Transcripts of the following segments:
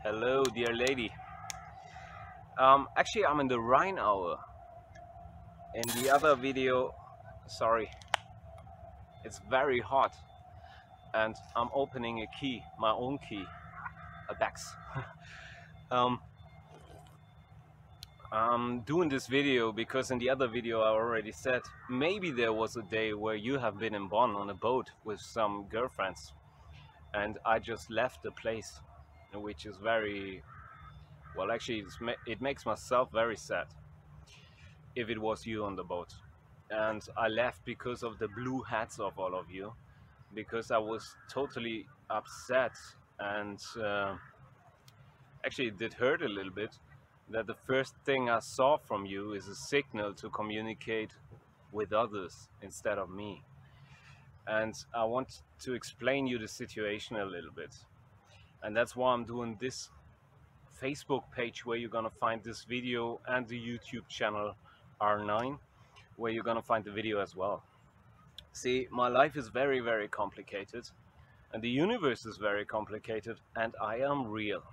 Hello, dear lady. Actually, I'm in the Rhine hour. In the other video, sorry, it's very hot, and I'm opening a key, my own key, a Bex. um, I'm doing this video because in the other video I already said maybe there was a day where you have been in Bonn on a boat with some girlfriends, and I just left the place, which is very well. Actually, it makes myself very sad if it was you on the boat. And I left because of the blue hats of all of you, because I was totally upset, and actually it did hurt a little bit that the first thing I saw from you is a signal to communicate with others instead of me. And I want to explain you the situation a little bit. And that's why I'm doing this Facebook page where you're gonna find this video, and the YouTube channel R9 where you're gonna find the video as well. See, my life is very, very complicated, and the universe is very complicated, and I am real.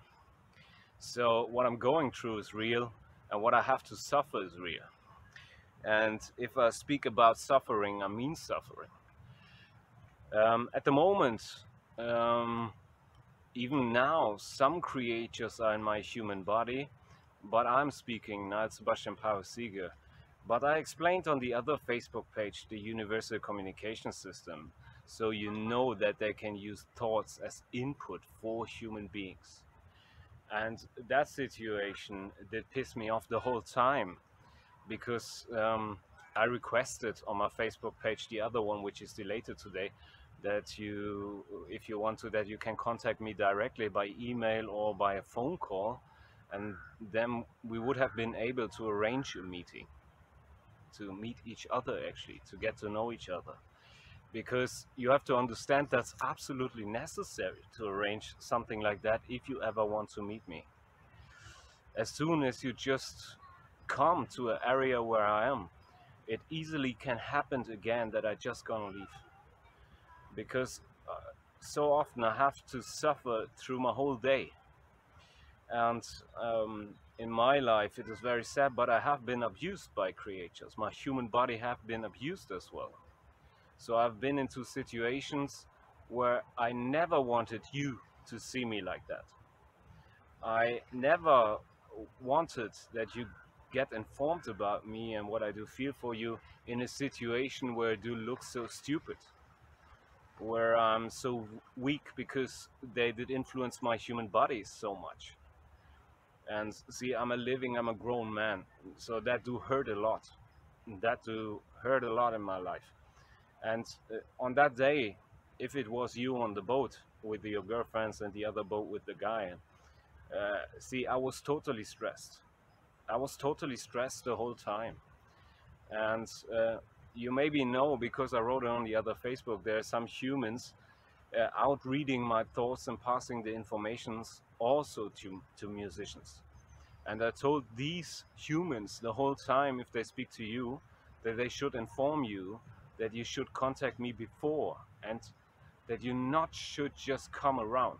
So what I'm going through is real, and what I have to suffer is real. And if I speak about suffering, I mean suffering. At the moment, even now, some creatures are in my human body, but I'm speaking now, Sebastian Pausiger. But I explained on the other Facebook page the universal communication system, so you know that they can use thoughts as input for human beings. And that situation did piss me off the whole time, because I requested on my Facebook page, the other one which is deleted today, that you, if you want to, that you can contact me directly by email or by a phone call, and then we would have been able to arrange a meeting, to meet each other, actually to get to know each other, because you have to understand that's absolutely necessary to arrange something like that if you ever want to meet me. As soon as you just come to an area where I am, it easily can happen again that I just gonna leave, because so often I have to suffer through my whole day. And in my life it is very sad, but I have been abused by creatures. My human body have been abused as well. So I've been into situations where I never wanted you to see me like that. I never wanted that you get informed about me and what I do feel for you in a situation where I do look so stupid, where I'm so weak because they did influence my human body so much. And see, I'm a grown man, so that do hurt a lot. That do hurt a lot in my life. And on that day, if it was you on the boat with your girlfriends and the other boat with the guy, see, I was totally stressed. I was totally stressed the whole time. And you maybe know, because I wrote it on the other Facebook, there are some humans out reading my thoughts and passing the informations also to musicians. And I told these humans the whole time, if they speak to you, that they should inform you that you should contact me before, and that you not should just come around.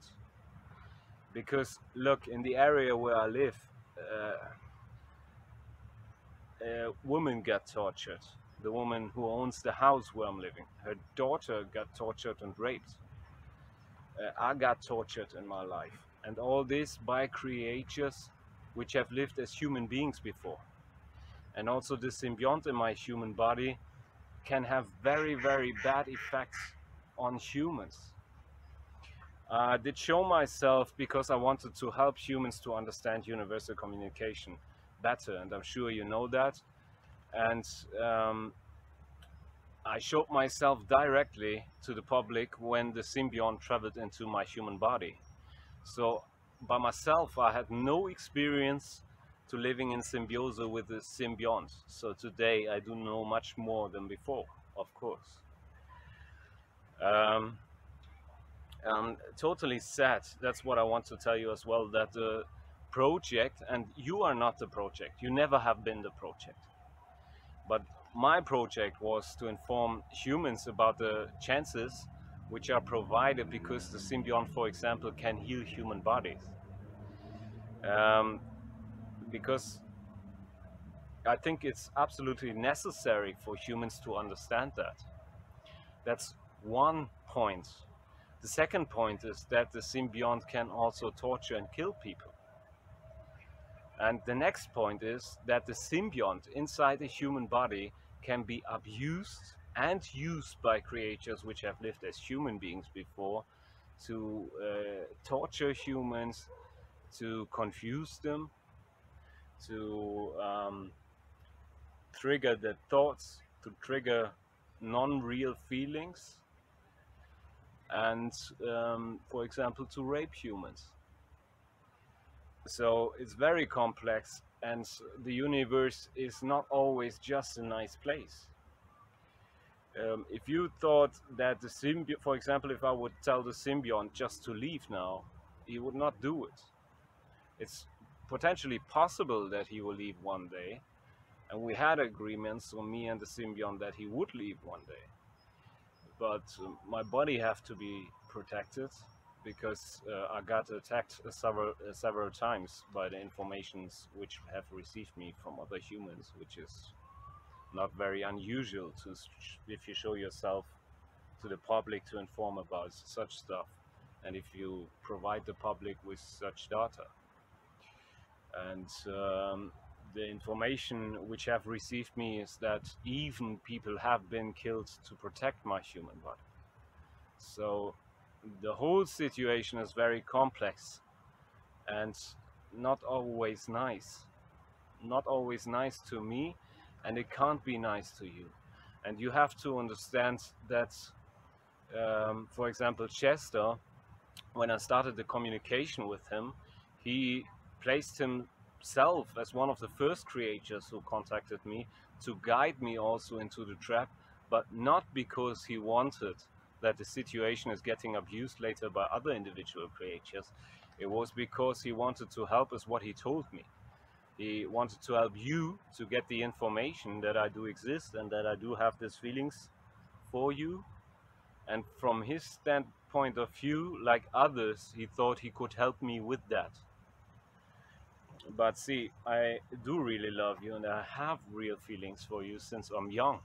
Because look, in the area where I live, women got tortured. The woman who owns the house where I'm living, her daughter got tortured and raped. I got tortured in my life, and all this by creatures which have lived as human beings before. And also the symbiont in my human body can have very, very bad effects on humans. I did show myself because I wanted to help humans to understand universal communication better, and I'm sure you know that. And I showed myself directly to the public when the symbiont traveled into my human body. So by myself, I had no experience to living in symbiosis with the symbiont. So today I do know much more than before, of course. Totally sad. That's what I want to tell you as well, that the project, and you are not the project, you never have been the project. But my project was to inform humans about the chances which are provided because the symbiont, for example, can heal human bodies. um, because I think it's absolutely necessary for humans to understand that. That's one point. The second point is that the symbiont can also torture and kill people. And the next point is that the symbiont inside the human body can be abused and used by creatures which have lived as human beings before to torture humans, to confuse them, to trigger their thoughts, to trigger non-real feelings, and for example, to rape humans. So it's very complex, and the universe is not always just a nice place. If you thought that the symbiont, for example, if I would tell the symbiont just to leave now, he would not do it. It's potentially possible that he will leave one day, and we had agreements on me and the symbiont that he would leave one day. But my body have to be protected because I got attacked several times by the informations which have received me from other humans, which is not very unusual to if you show yourself to the public to inform about such stuff, and if you provide the public with such data. And the information which have received me is that even people have been killed to protect my human body. So the whole situation is very complex and not always nice. Not always nice to me, and it can't be nice to you. And you have to understand that, for example, Chester, when I started the communication with him, he placed himself as one of the first creatures who contacted me to guide me also into the trap, but not because he wanted that the situation is getting abused later by other individual creatures. It was because he wanted to help us what he told me. He wanted to help you to get the information that I do exist and that I do have these feelings for you. And from his standpoint of view, like others, he thought he could help me with that. But see, I do really love you and I have real feelings for you since I'm young.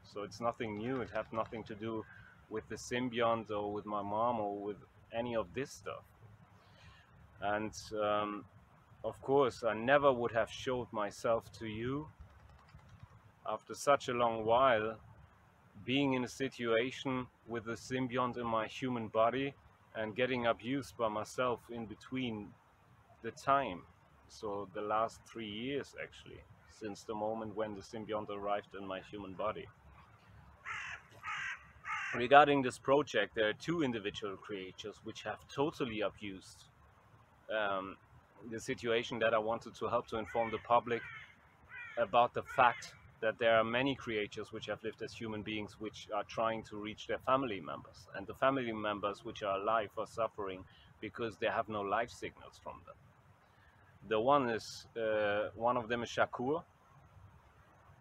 So it's nothing new. It has nothing to do with the symbiont or with my mom or with any of this stuff. And of course, I never would have showed myself to you after such a long while, being in a situation with a symbiont in my human body and getting abused by myself in between the time. So the last 3 years actually, since the moment when the symbiont arrived in my human body. Regarding this project, there are two individual creatures which have totally abused the situation that I wanted to help to inform the public about the fact that there are many creatures which have lived as human beings which are trying to reach their family members, and the family members which are alive are suffering because they have no life signals from them. The one of them is Shakur.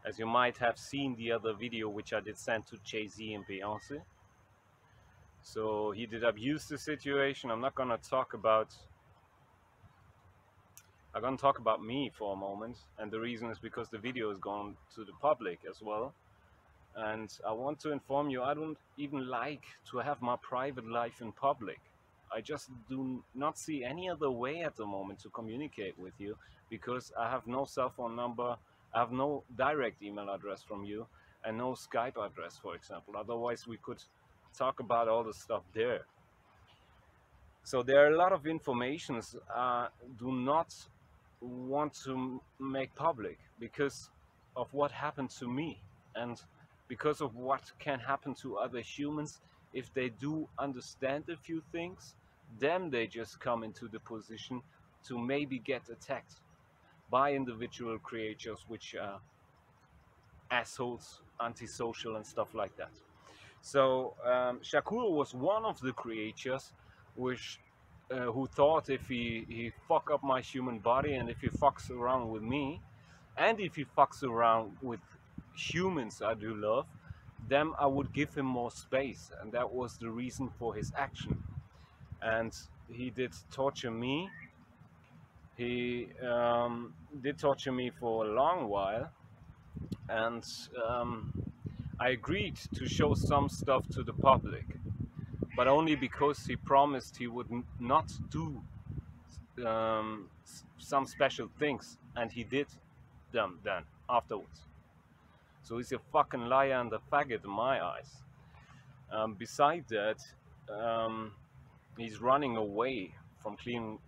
As you might have seen the other video which I did send to Jay-Z and Beyonce. So he did abuse the situation. I'm going to talk about me for a moment, and the reason is because the video is gone to the public as well. And I want to inform you, I don't even like to have my private life in public. I just do not see any other way at the moment to communicate with you, because I have no cell phone number, I have no direct email address from you, and no Skype address, for example. Otherwise, we could talk about all the stuff there. So there are a lot of informations I do not want to make public because of what happened to me, and because of what can happen to other humans if they do understand a few things. Then they just come into the position to maybe get attacked by individual creatures which are assholes, antisocial and stuff like that. So Shakur was one of the creatures which who thought if he fuck up my human body, and if he fucks around with me, and if he fucks around with humans I do love, then I would give him more space, and that was the reason for his action. And he did torture me. He did torture me for a long while, and I agreed to show some stuff to the public, but only because he promised he would not do some special things, and he did them then afterwards. So he's a fucking liar and a faggot in my eyes. Beside that, um, he's running away from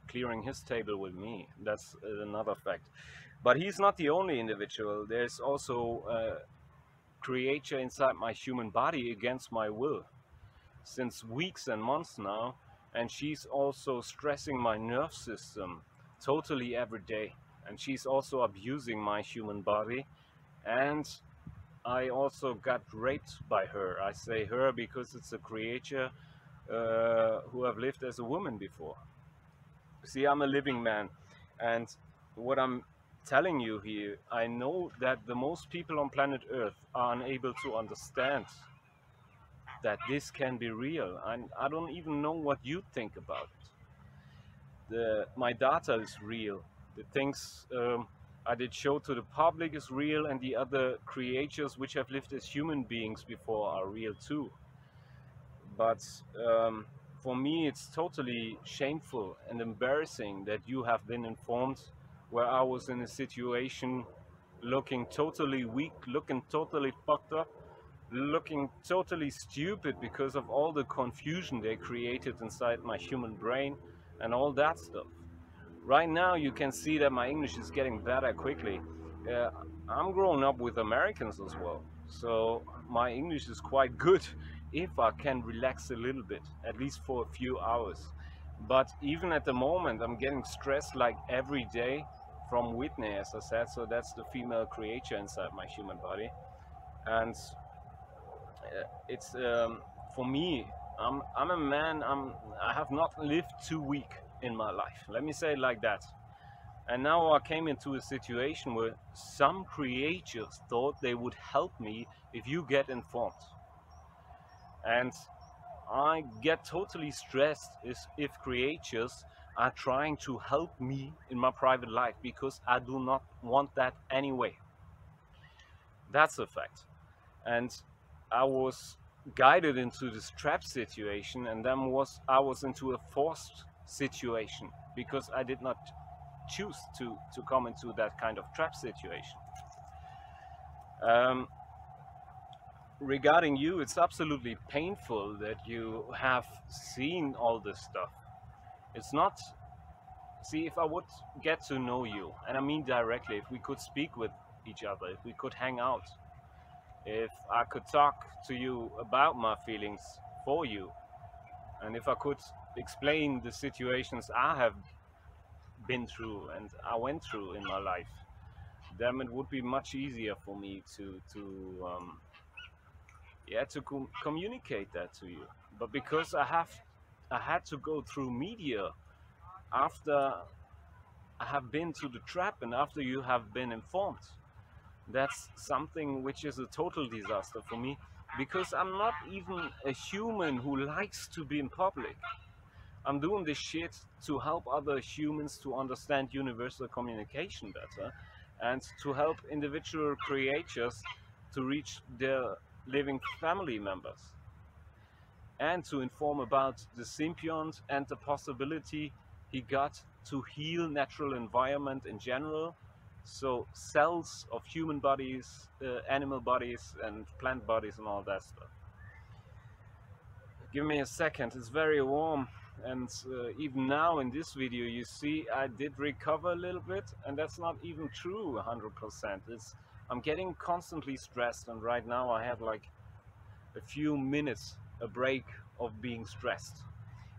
clearing his table with me. That's another fact. But he's not the only individual. There's also a creature inside my human body against my will since weeks and months now, and she's also stressing my nerve system totally every day, and she's also abusing my human body. And I also got raped by her. I say her because it's a creature who have lived as a woman before. See, I'm a living man, and what I'm telling you here, I know that the most people on planet Earth are unable to understand that this can be real, and I don't even know what you think about it. My data is real. The things I did show to the public is real, and the other creatures which have lived as human beings before are real too. But for me, it's totally shameful and embarrassing that you have been informed where I was in a situation looking totally weak, looking totally fucked up, looking totally stupid because of all the confusion they created inside my human brain and all that stuff. Right now you can see that my English is getting better quickly. Uh, I'm growing up with Americans as well, so my English is quite good if I can relax a little bit, at least for a few hours. But even at the moment, I'm getting stressed like every day from Whitney, as I said, so that's the female creature inside my human body. And it's for me, I'm a man, I have not lived too weak in my life, let me say it like that. And now I came into a situation where some creators thought they would help me if you get informed. And I get totally stressed if creatures are trying to help me in my private life, because I do not want that anyway. That's a fact. And I was guided into this trap situation, and then I was into a forced situation because I did not choose to come into that kind of trap situation. Um, Regarding you, it's absolutely painful that you have seen all this stuff. It's not, see, if I would get to know you, and I mean directly, if we could speak with each other, if we could hang out, if I could talk to you about my feelings for you, and if I could explain the situations I have been through and I went through in my life, then it would be much easier for me to communicate that to you. But because I had to go through media after I have been to the trap and after you have been informed, that's something which is a total disaster for me, because I'm not even a human who likes to be in public. I'm doing this shit to help other humans to understand universal communication better, and to help individual creatures to reach their living family members, and to inform about the symbiont and the possibility he got to heal natural environment in general. So cells of human bodies, animal bodies and plant bodies and all that stuff. Give me a second, it's very warm. And even now in this video you see I did recover a little bit, and that's not even true 100%. I'm getting constantly stressed, and right now I have like a few minutes a break of being stressed.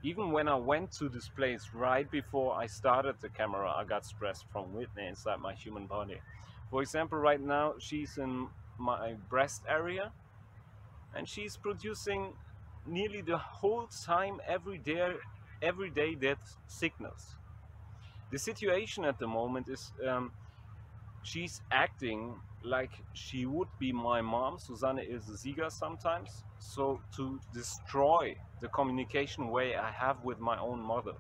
Even when I went to this place right before I started the camera, I got stressed from Whitney inside my human body. For example, right now she's in my breast area, and she's producing nearly the whole time every day that signals. The situation at the moment is she's acting like she would be my mom, Susanne Ilse Sieger, sometimes, so to destroy the communication way I have with my own mother.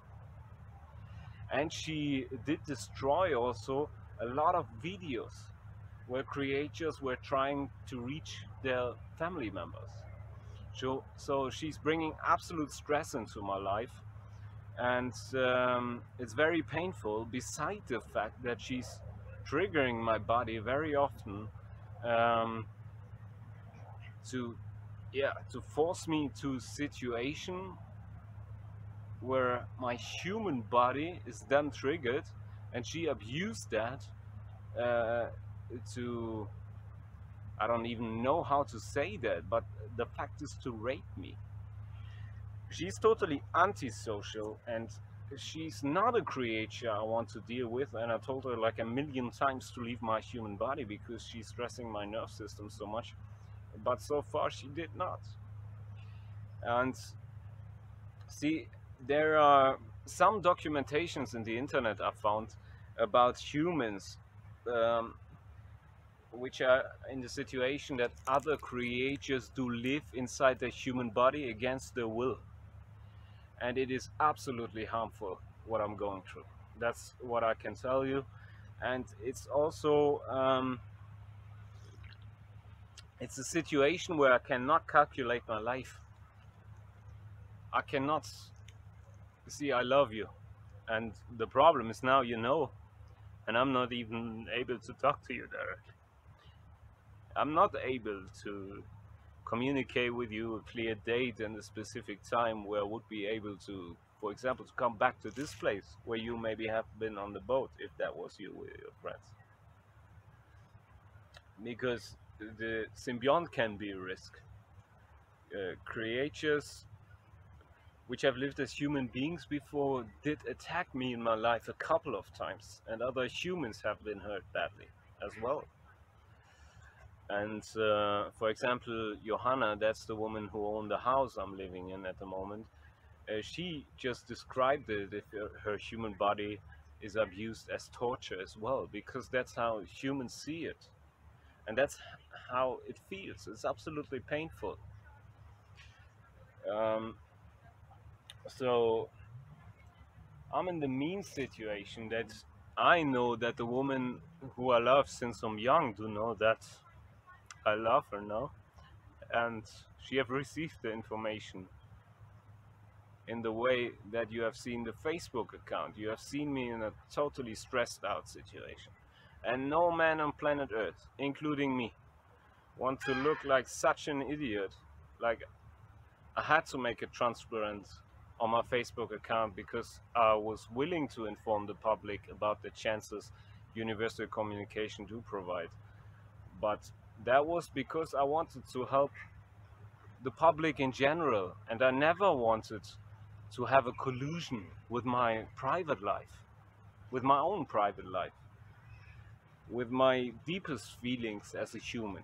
And she did destroy also a lot of videos where creators were trying to reach their family members. So she's bringing absolute stress into my life, and it's very painful. Beside the fact that she's triggering my body very often, um, to to force me to a situation where my human body is then triggered, and she abused that uh, to, I don't even know how to say that, but the fact is to rape me. She's totally antisocial, and she's not a creature I want to deal with, and I told her like a million times to leave my human body because she's stressing my nerve system so much, but so far she did not. And see, there are some documentations in the internet I found about humans, um, which are in the situation that other creatures do live inside the human body against their will. And it is absolutely harmful what I'm going through. That's what I can tell you. And it's also, it's a situation where I cannot calculate my life. I cannot see, I love you. And the problem is now you know, and I'm not even able to talk to you directly. I'm not able to communicate with you a clear date and a specific time where I would be able to, for example, to come back to this place where you maybe have been on the boat, if that was you with your friends. Because the symbiont can be a risk. Creatures which have lived as human beings before did attack me in my life a couple of times, and other humans have been hurt badly as well. And for example, Johanna, that's the woman who owned the house I'm living in at the moment. She just described it if her human body is abused as torture as well, because that's how humans see it, and that's how it feels. It's absolutely painful. Um, so I'm in the mean situation that I know that the woman who I love since I'm young do know that I love her now, and she have received the information in the way that you have seen the Facebook account. You have seen me in a totally stressed out situation. And no man on planet Earth, including me, want to look like such an idiot. Like, I had to make it transparent on my Facebook account because I was willing to inform the public about the chances universal communication do provide. But that was because I wanted to help the public in general, and I never wanted to have a collusion with my private life, with my own private life, with my deepest feelings as a human.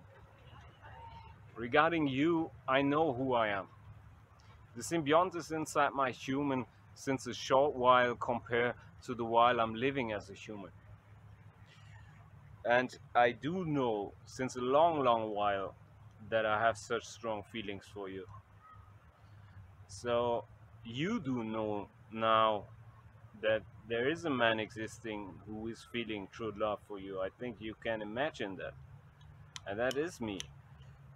Regarding you, I know who I am. The symbiont is inside my human since a short while compared to the while I'm living as a human. And I do know since a long, long while that I have such strong feelings for you. So you do know now that there is a man existing who is feeling true love for you. I think you can imagine that. And that is me.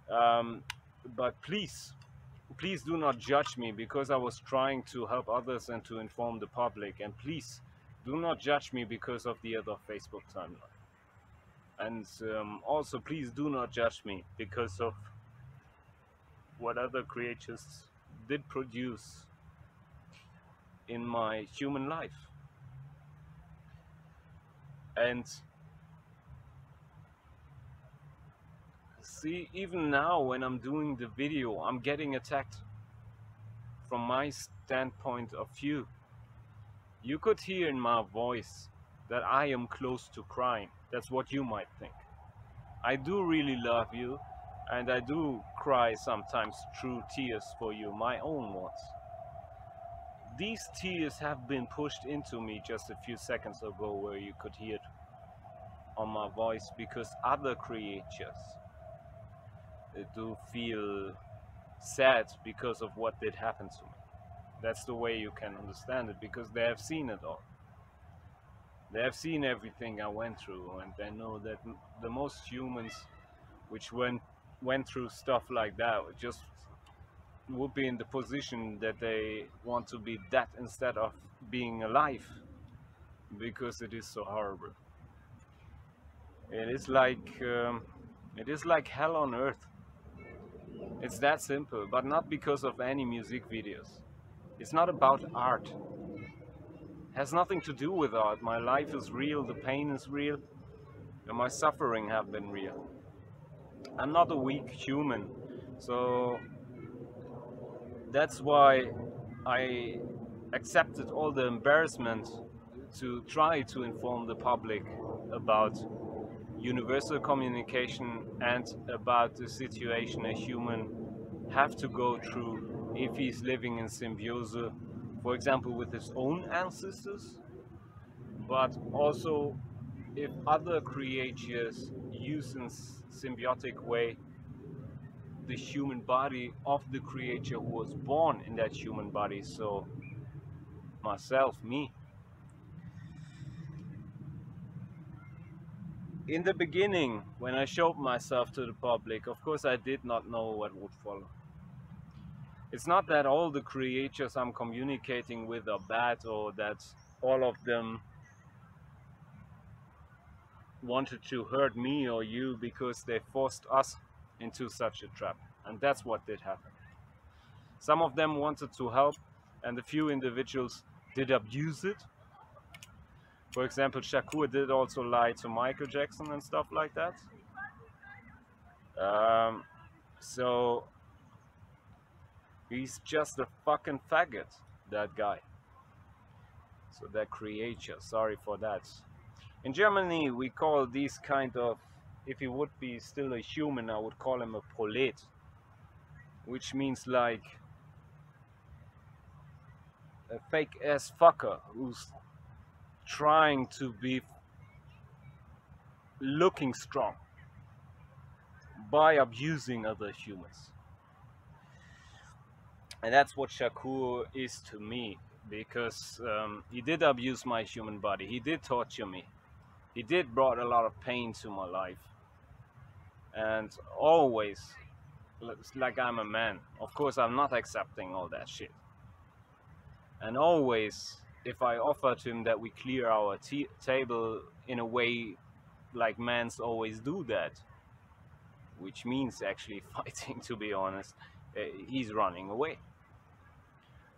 Um, but please do not judge me because I was trying to help others and to inform the public. And please do not judge me because of the other Facebook timeline. And also, please do not judge me because of what other creatures did produce in my human life. And see, even now when I'm doing the video, I'm getting attacked from my standpoint of view. You could hear in my voice that I am close to crying. That's what you might think. I do really love you, and I do cry sometimes through tears for you, my own ones. These tears have been pushed into me just a few seconds ago, where you could hear it on my voice, because other creatures do feel sad because of what did happen to me. That's the way you can understand it, because they have seen it all. They have seen everything I went through, and they know that the most humans which went through stuff like that just would be in the position that they want to be dead instead of being alive, because it is so horrible. It is like it is like hell on earth. It's that simple, but not because of any music videos. It's not about art. It has nothing to do with art. My life is real, the pain is real, and my suffering have been real. I'm not a weak human, so that's why I accepted all the embarrassment to try to inform the public about universal communication and about the situation a human have to go through if he's living in symbiosis, for example, with his own ancestors, but also if other creatures use in symbiotic way the human body of the creature who was born in that human body. So myself, me. In the beginning, when I showed myself to the public, of course I did not know what would follow. It's not that all the creatures I'm communicating with are bad, or that all of them wanted to hurt me or you because they forced us into such a trap. And that's what did happen. Some of them wanted to help, and a few individuals did abuse it. For example, Shakur did also lie to Michael Jackson and stuff like that. Um, so he's just a fucking faggot, that guy. So that creature, sorry for that. In Germany, we call these kind of, if he would be still a human, I would call him a Prolet, which means like a fake ass fucker who's trying to be looking strong by abusing other humans. And that's what Shakur is to me, because he did abuse my human body, he did torture me, he did brought a lot of pain to my life, and always, like I'm a man, of course I'm not accepting all that shit. And always, if I offer to him that we clear our table in a way like mans always do that, which means actually fighting, to be honest, he's running away.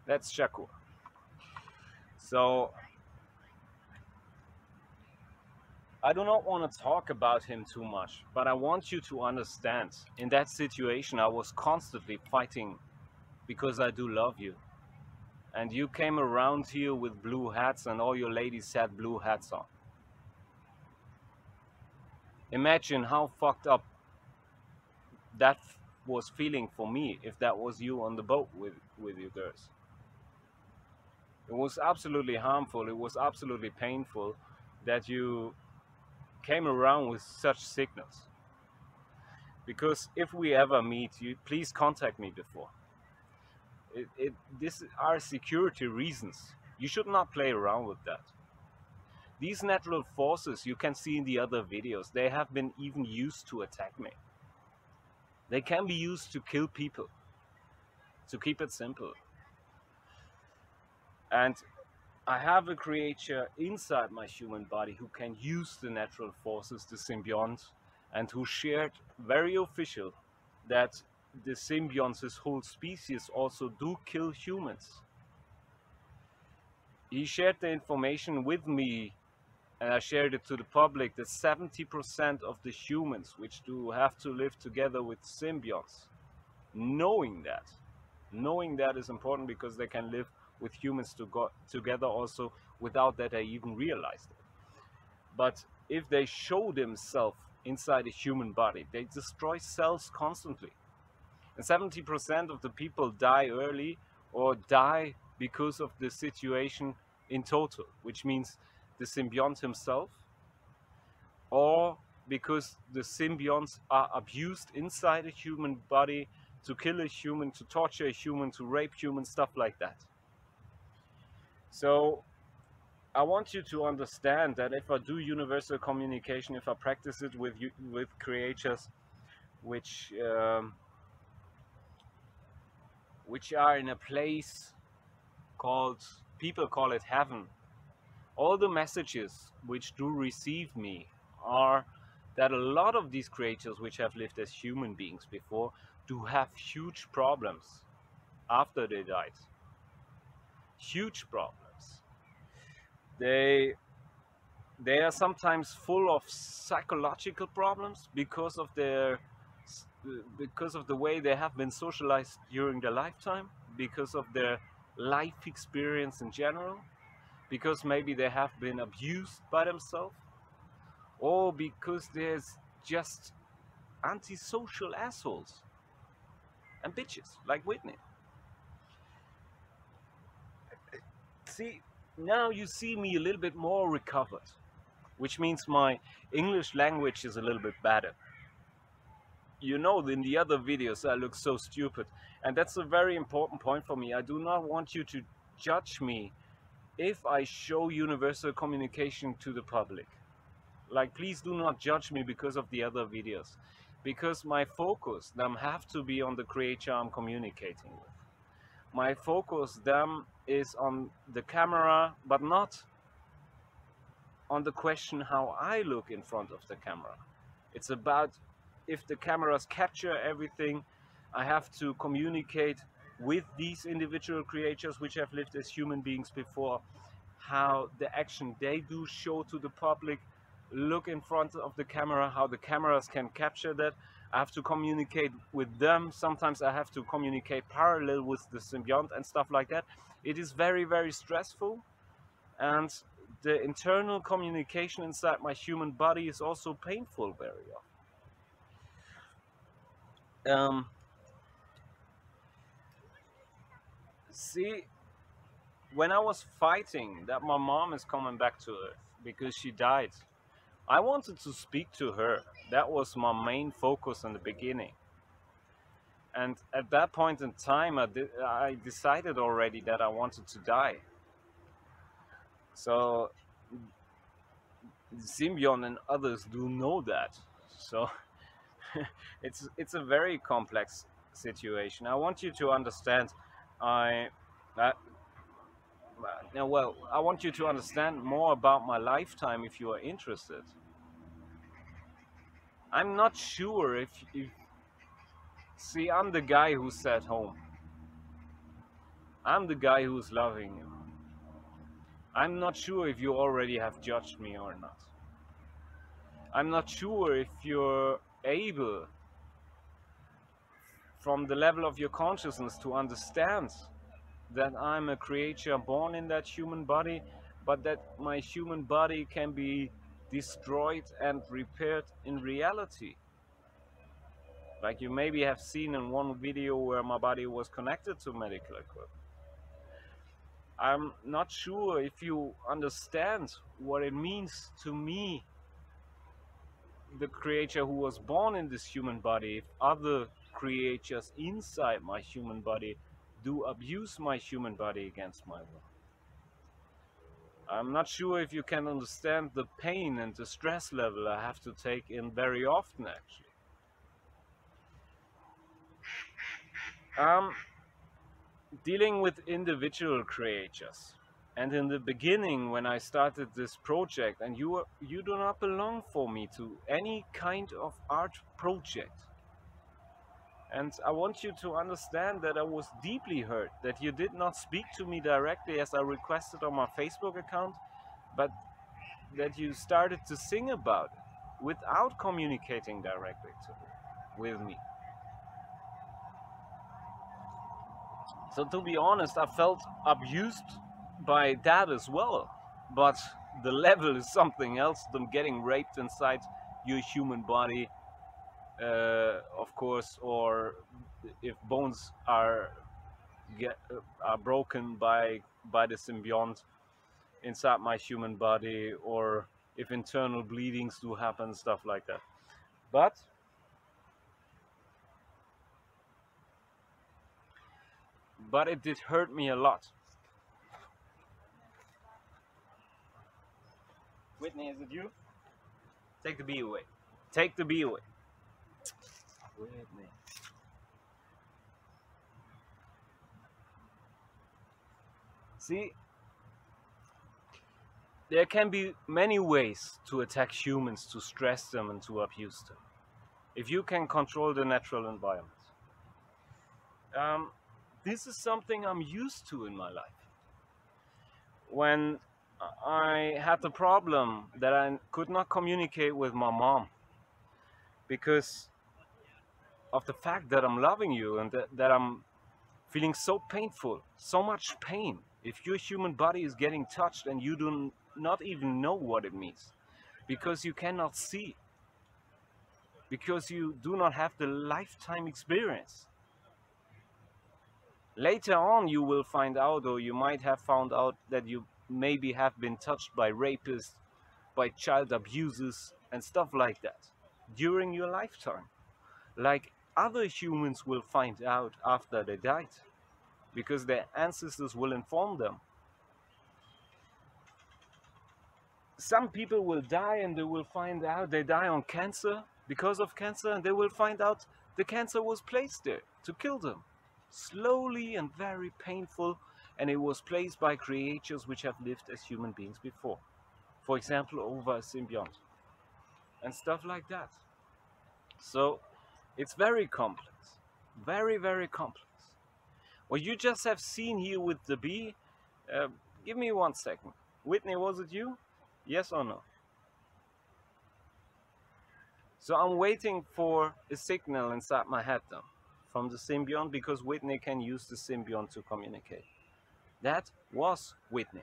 That's Shakur. So I do not want to talk about him too much, but I want you to understand, in that situation I was constantly fighting because I do love you. And you came around here with blue hats, and all your ladies had blue hats on. Imagine how fucked up that was feeling for me if that was you on the boat with your girls. It was absolutely harmful, it was absolutely painful that you came around with such signals. Because if we ever meet, you please contact me before. This are security reasons. You should not play around with that. These natural forces you can see in the other videos, they have been even used to attack me. They can be used to kill people, to keep it simple. And I have a creature inside my human body who can use the natural forces, the symbiont, and who shared very official that the symbionts, his whole species, also do kill humans. He shared the information with me, and I shared it to the public, that 70% of the humans which do have to live together with symbionts, knowing that is important, because they can live with humans together also without that they even realized it. But if they show themselves inside a human body, they destroy cells constantly. And 70% of the people die early or die because of the situation in total, which means the symbiont himself, or because the symbionts are abused inside a human body to kill a human, to torture a human, to rape humans, stuff like that. So I want you to understand that if I do universal communication, if I practice it with creatures which which are in a place called, people call it heaven, all the messages which do receive me are that a lot of these creatures which have lived as human beings before do have huge problems after they died. Huge problems. They they are sometimes full of psychological problems because of the way they have been socialized during their lifetime, because of their life experience in general, because maybe they have been abused by themselves, or because there's just antisocial assholes and bitches like Whitney. See, now you see me a little bit more recovered, which means my English language is a little bit better. You know, in the other videos I look so stupid, and that's a very important point for me. I do not want you to judge me if I show universal communication to the public. Like, please do not judge me because of the other videos, because my focus them have to be on the creature I'm communicating with. My focus them is on the camera, but not on the question how I look in front of the camera. It's about, if the cameras capture everything, I have to communicate with these individual creatures which have lived as human beings before, how the action they do show to the public look in front of the camera, how the cameras can capture that. I have to communicate with them. Sometimes I have to communicate parallel with the symbiont and stuff like that. It is very, very stressful, and the internal communication inside my human body is also painful very often. See, when I was fighting that my mom is coming back to Earth because she died, I wanted to speak to her. That was my main focus in the beginning. And at that point in time, I decided already that I wanted to die. So Symbion and others do know that. So it's a very complex situation. I want you to understand. I uh, Now, well, I want you to understand more about my lifetime if you are interested. I'm not sure if see, I'm the guy who's sat home. I'm the guy who's loving you. I'm not sure if you already have judged me or not. I'm not sure if you're able, from the level of your consciousness, to understand that I'm a creature born in that human body, but that my human body can be destroyed and repaired in reality. Like you maybe have seen in one video where my body was connected to medical equipment. I'm not sure if you understand what it means to me, the creature who was born in this human body, if other creatures inside my human body do abuse my human body against my will. I'm not sure if you can understand the pain and the stress level I have to take in very often, actually. Dealing with individual creatures. And in the beginning, when I started this project, and you do not belong for me to any kind of art project. And I want you to understand that I was deeply hurt that you did not speak to me directly as I requested on my Facebook account, but that you started to sing about it without communicating directly with me. So to be honest, I felt abused by that as well. But the level is something else than getting raped inside your human body, of course, or if bones are broken by the symbiont inside my human body, or if internal bleedings do happen, stuff like that. But it did hurt me a lot. Whitney, is it you? Take the bee away. Take the bee away. Whitney. See, there can be many ways to attack humans, to stress them and to abuse them, if you can control the natural environment. This is something I'm used to in my life. When I had the problem that I could not communicate with my mom because of the fact that I'm loving you and that I'm feeling so painful, so much pain. If your human body is getting touched and you do not even know what it means, because you cannot see, because you do not have the lifetime experience. Later on you will find out, or you might have found out, that you maybe have been touched by rapists, by child abusers and stuff like that during your lifetime, like other humans will find out after they died, because their ancestors will inform them. Some people will die and they will find out they die on cancer, because of cancer, and they will find out the cancer was placed there to kill them. Slowly and very painful, and it was placed by creatures which have lived as human beings before. For example, over a symbiont and stuff like that. So it's very complex, very, very complex. What you just have seen here with the bee, give me 1 second. Whitney, was it you? Yes or no? So I'm waiting for a signal inside my head now from the symbiont, because Whitney can use the symbiont to communicate. That was Whitney.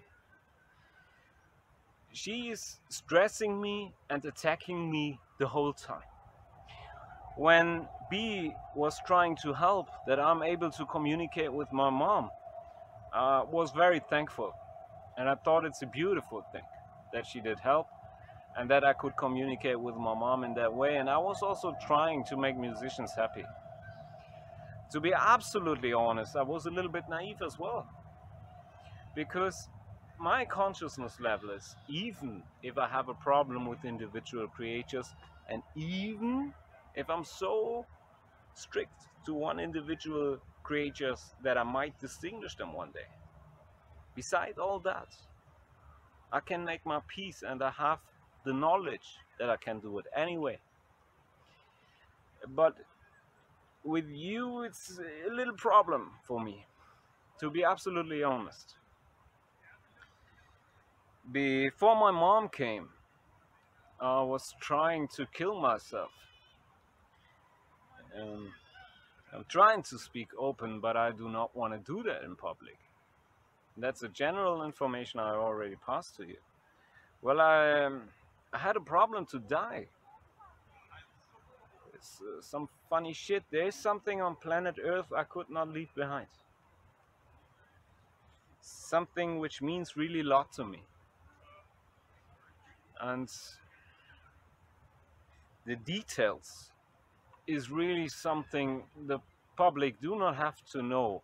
She is stressing me and attacking me the whole time. When B was trying to help, that I'm able to communicate with my mom, was very thankful. And I thought it's a beautiful thing that she did help and that I could communicate with my mom in that way. And I was also trying to make musicians happy. To be absolutely honest, I was a little bit naive as well, because my consciousness level is, even if I have a problem with individual creatures, and even if I'm so strict to one individual creatures that I might distinguish them one day, beside all that, I can make my peace, and I have the knowledge that I can do it anyway. But with you, it's a little problem for me, to be absolutely honest. Before my mom came, I was trying to kill myself. I'm trying to speak open, but I do not want to do that in public. That's a general information I already passed to you. Well, I had a problem to die. It's some funny shit. There's something on planet Earth I could not leave behind. Something which means really a lot to me. And the details is really something the public do not have to know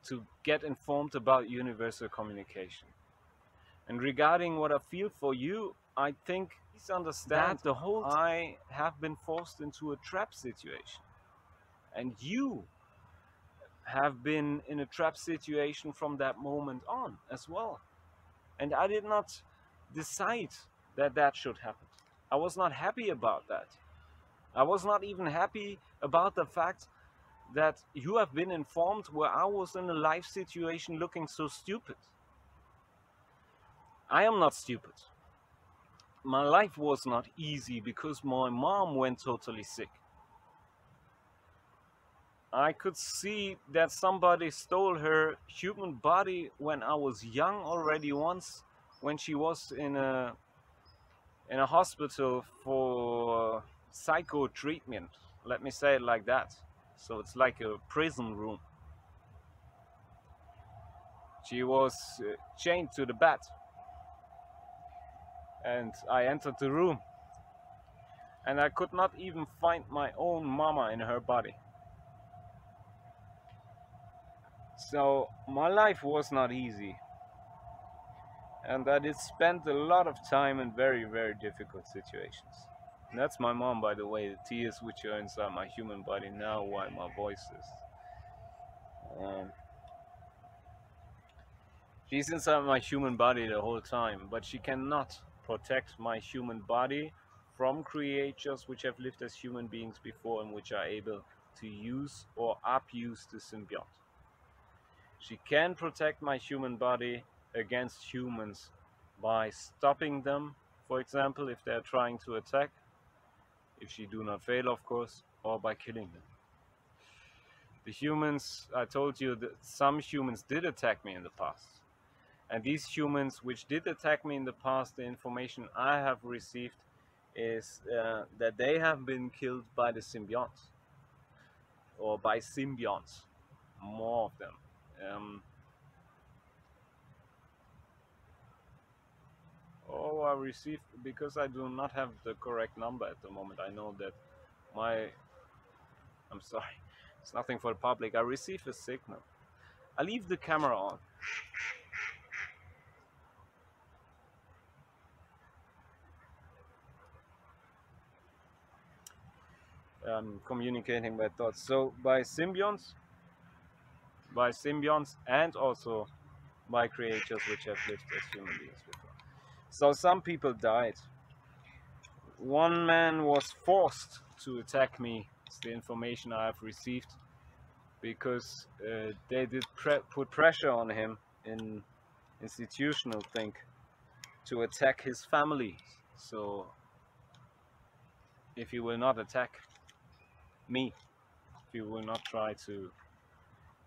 to get informed about universal communication. And regarding what I feel for you, I think please understand that the whole time I have been forced into a trap situation. And you have been in a trap situation from that moment on as well. And I did not decide that that should happen. I was not happy about that. I was not even happy about the fact that you have been informed where I was in a life situation looking so stupid. I am not stupid. My life was not easy because my mom went totally sick. I could see that somebody stole her human body when I was young already once, when she was in a hospital for psycho treatment. Let me say it like that. So it's like a prison room. She was chained to the bed. And I entered the room. And I could not even find my own mama in her body. So my life was not easy. and that it spent a lot of time in very, very difficult situations. And that's my mom, by the way, the tears which are inside my human body now while my voice is. Um, she's inside my human body the whole time, but she cannot protect my human body from creatures which have lived as human beings before and which are able to use or abuse the symbiont. She can protect my human body against humans by stopping them, for example, if they're trying to attack, if she do not fail, of course, or by killing them. The humans, I told you that some humans did attack me in the past. And these humans which did attack me in the past, the information I have received is that they have been killed by the symbionts or by symbionts, more of them. Um, oh, I received, because I do not have the correct number at the moment. I know that my, I'm sorry, it's nothing for the public. I received a signal. I leave the camera on. Communicating by thoughts. So by symbionts, and also by creatures which have lived as human beings before. So some people died. One man was forced to attack me. It's the information I have received, because they did put pressure on him in institutional thing to attack his family. So if he will not attack me, if he will not try to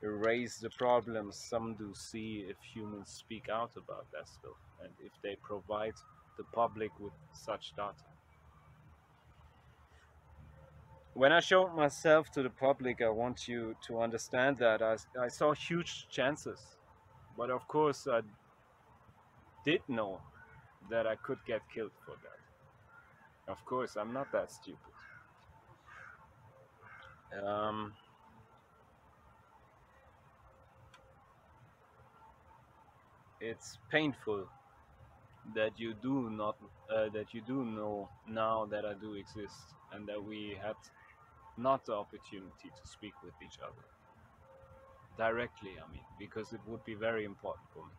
erase the problems some do see if humans speak out about that stuff, and if they provide the public with such data. When I showed myself to the public, I want you to understand that I saw huge chances. But of course, I did know that I could get killed for that. Of course, I'm not that stupid. Um, it's painful that you do not that you do know now that I do exist, and that we had not the opportunity to speak with each other directly. I mean, because it would be very important for me.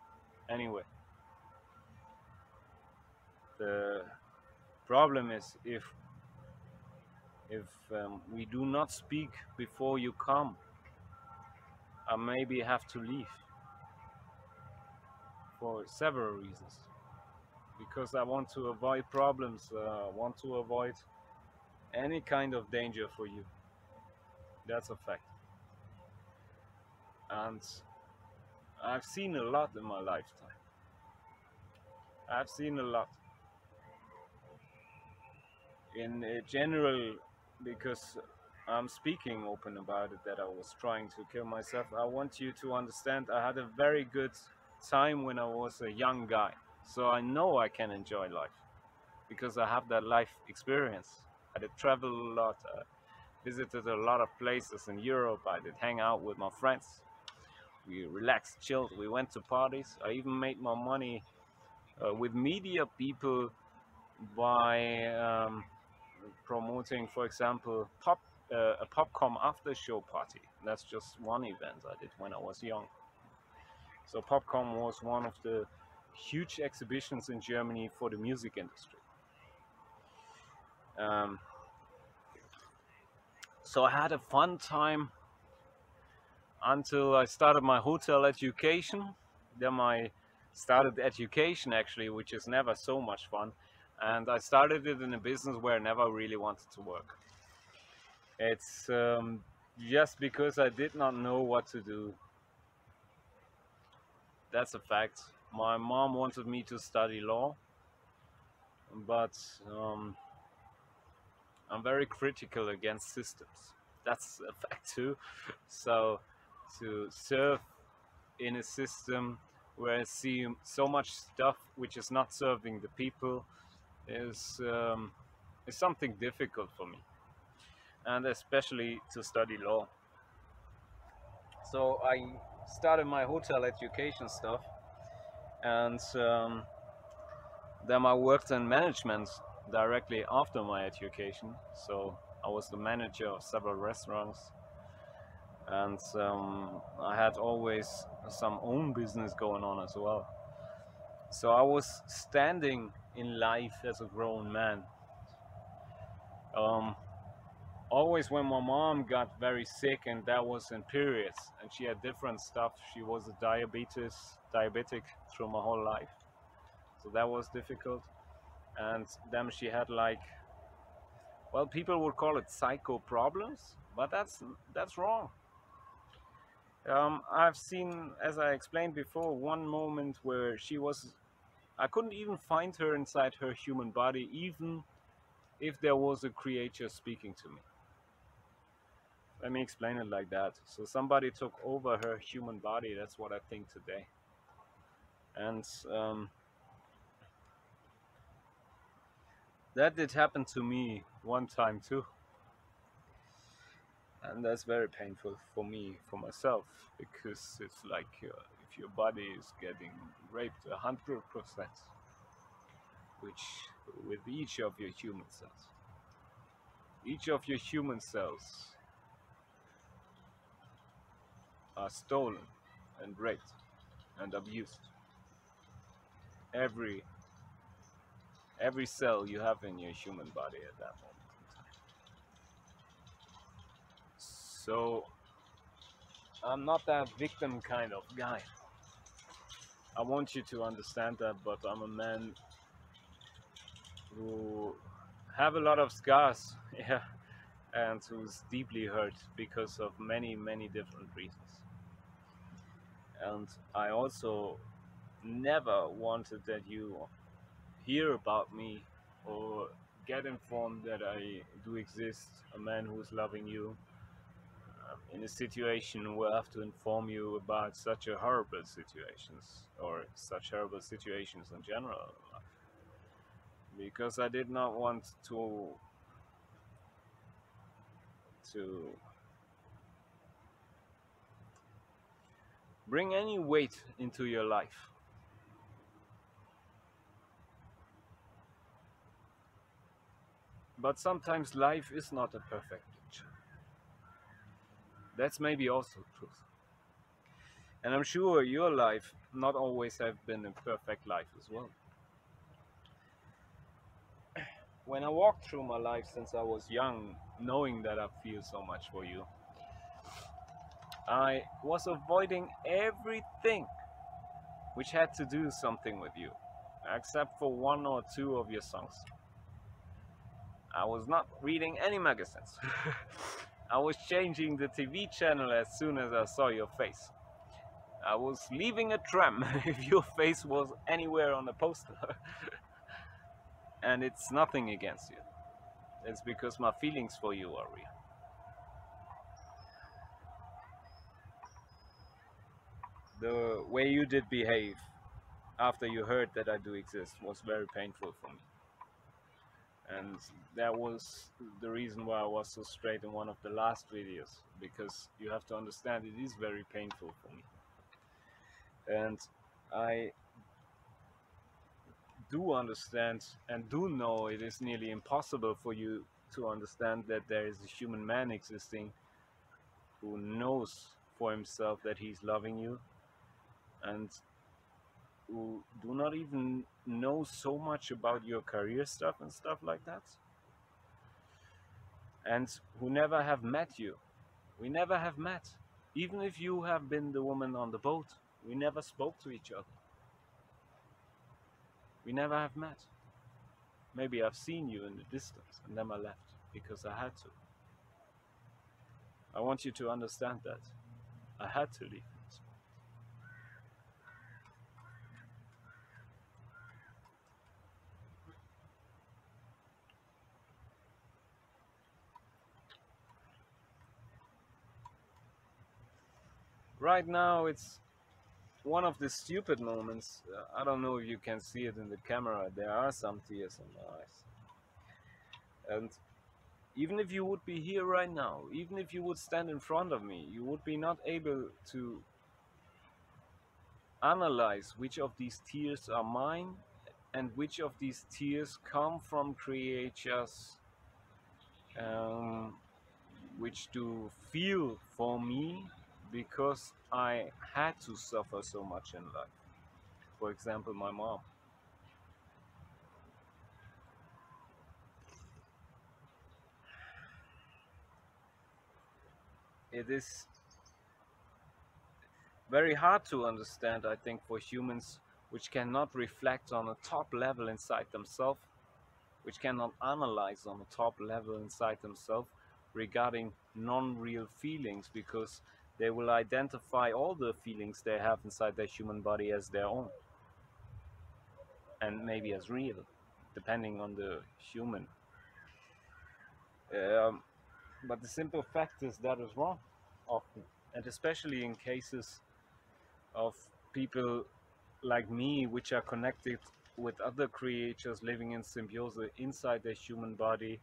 Anyway, the problem is if we do not speak before you come, I maybe have to leave for several reasons. Because I want to avoid problems, I want to avoid any kind of danger for you. That's a fact. And I've seen a lot in my lifetime. I've seen a lot. In general, because I'm speaking open about it, that I was trying to kill myself, I want you to understand I had a very good time when I was a young guy. So I know I can enjoy life because I have that life experience. I did travel a lot, visited a lot of places in Europe, I did hang out with my friends. We relaxed, chilled, we went to parties. I even made my money with media people by promoting, for example, a Popcom after show party. That's just one event I did when I was young. So Popcom was one of the huge exhibitions in Germany for the music industry. Um, so I had a fun time until I started my hotel education. Then I started education actually, which is never so much fun. And I started it in a business where I never really wanted to work. It's just because I did not know what to do. That's a fact. My mom wanted me to study law, but I'm very critical against systems. That's a fact too. So to serve in a system where I see so much stuff which is not serving the people is something difficult for me, and especially to study law. So I started my hotel education stuff, And then I worked in management directly after my education. So I was the manager of several restaurants, and I had always some own business going on as well. So I was standing in life as a grown man. Um, Always when my mom got very sick, and that was in periods, and she had different stuff. She was a diabetic through my whole life, so that was difficult. And then she had like, well, people would call it psycho problems, but that's wrong. I've seen, as I explained before, one moment where I couldn't even find her inside her human body, even if there was a creature speaking to me. Let me explain it like that. So somebody took over her human body. That's what I think today. And that did happen to me one time too. And that's very painful for me, for myself, because it's like if your body is getting raped 100%, which with each of your human cells. Each of your human cells are stolen and raped and abused. Every every cell you have in your human body at that moment in time. So I'm not that victim kind of guy. I want you to understand that, but I'm a man who have a lot of scars, yeah, and who's deeply hurt because of many, many different reasons. And I also never wanted that you hear about me or get informed that I do exist, a man who's loving you, in a situation where I have to inform you about such a horrible situations or such horrible situations in general, because I did not want to bring any weight into your life. But sometimes life is not a perfect picture. That's maybe also truth. And I'm sure your life not always have been a perfect life as well. When I walked through my life since I was young, knowing that I feel so much for you, I was avoiding everything which had to do something with you, except for one or two of your songs. I was not reading any magazines. I was changing the TV channel as soon as I saw your face. I was leaving a tram if your face was anywhere on the poster. And it's nothing against you. It's because my feelings for you are real. The way you did behave after you heard that I do exist was very painful for me. And that was the reason why I was so straight in one of the last videos, because you have to understand it is very painful for me. And I do understand and do know it is nearly impossible for you to understand that there is a human man existing who knows for himself that he's loving you, and who do not even know so much about your career stuff and stuff like that, and who never have met you. We never have met. Even if you have been the woman on the boat, we never spoke to each other. We never have met. Maybe I've seen you in the distance and then I left because I had to. I want you to understand that. I had to leave. Right now, it's one of the stupid moments. I don't know if you can see it in the camera. There are some tears in my eyes. And even if you would be here right now, even if you would stand in front of me, you would be not able to analyze which of these tears are mine and which of these tears come from creatures um, which do feel for me because I had to suffer so much in life. For example, my mom. It is very hard to understand, I think, for humans which cannot reflect on a top level inside themselves, which cannot analyze on a top level inside themselves regarding non-real feelings, because they will identify all the feelings they have inside their human body as their own and maybe as real, depending on the human. Um, but the simple fact is that is wrong often, and especially in cases of people like me, which are connected with other creatures living in symbiosis inside their human body,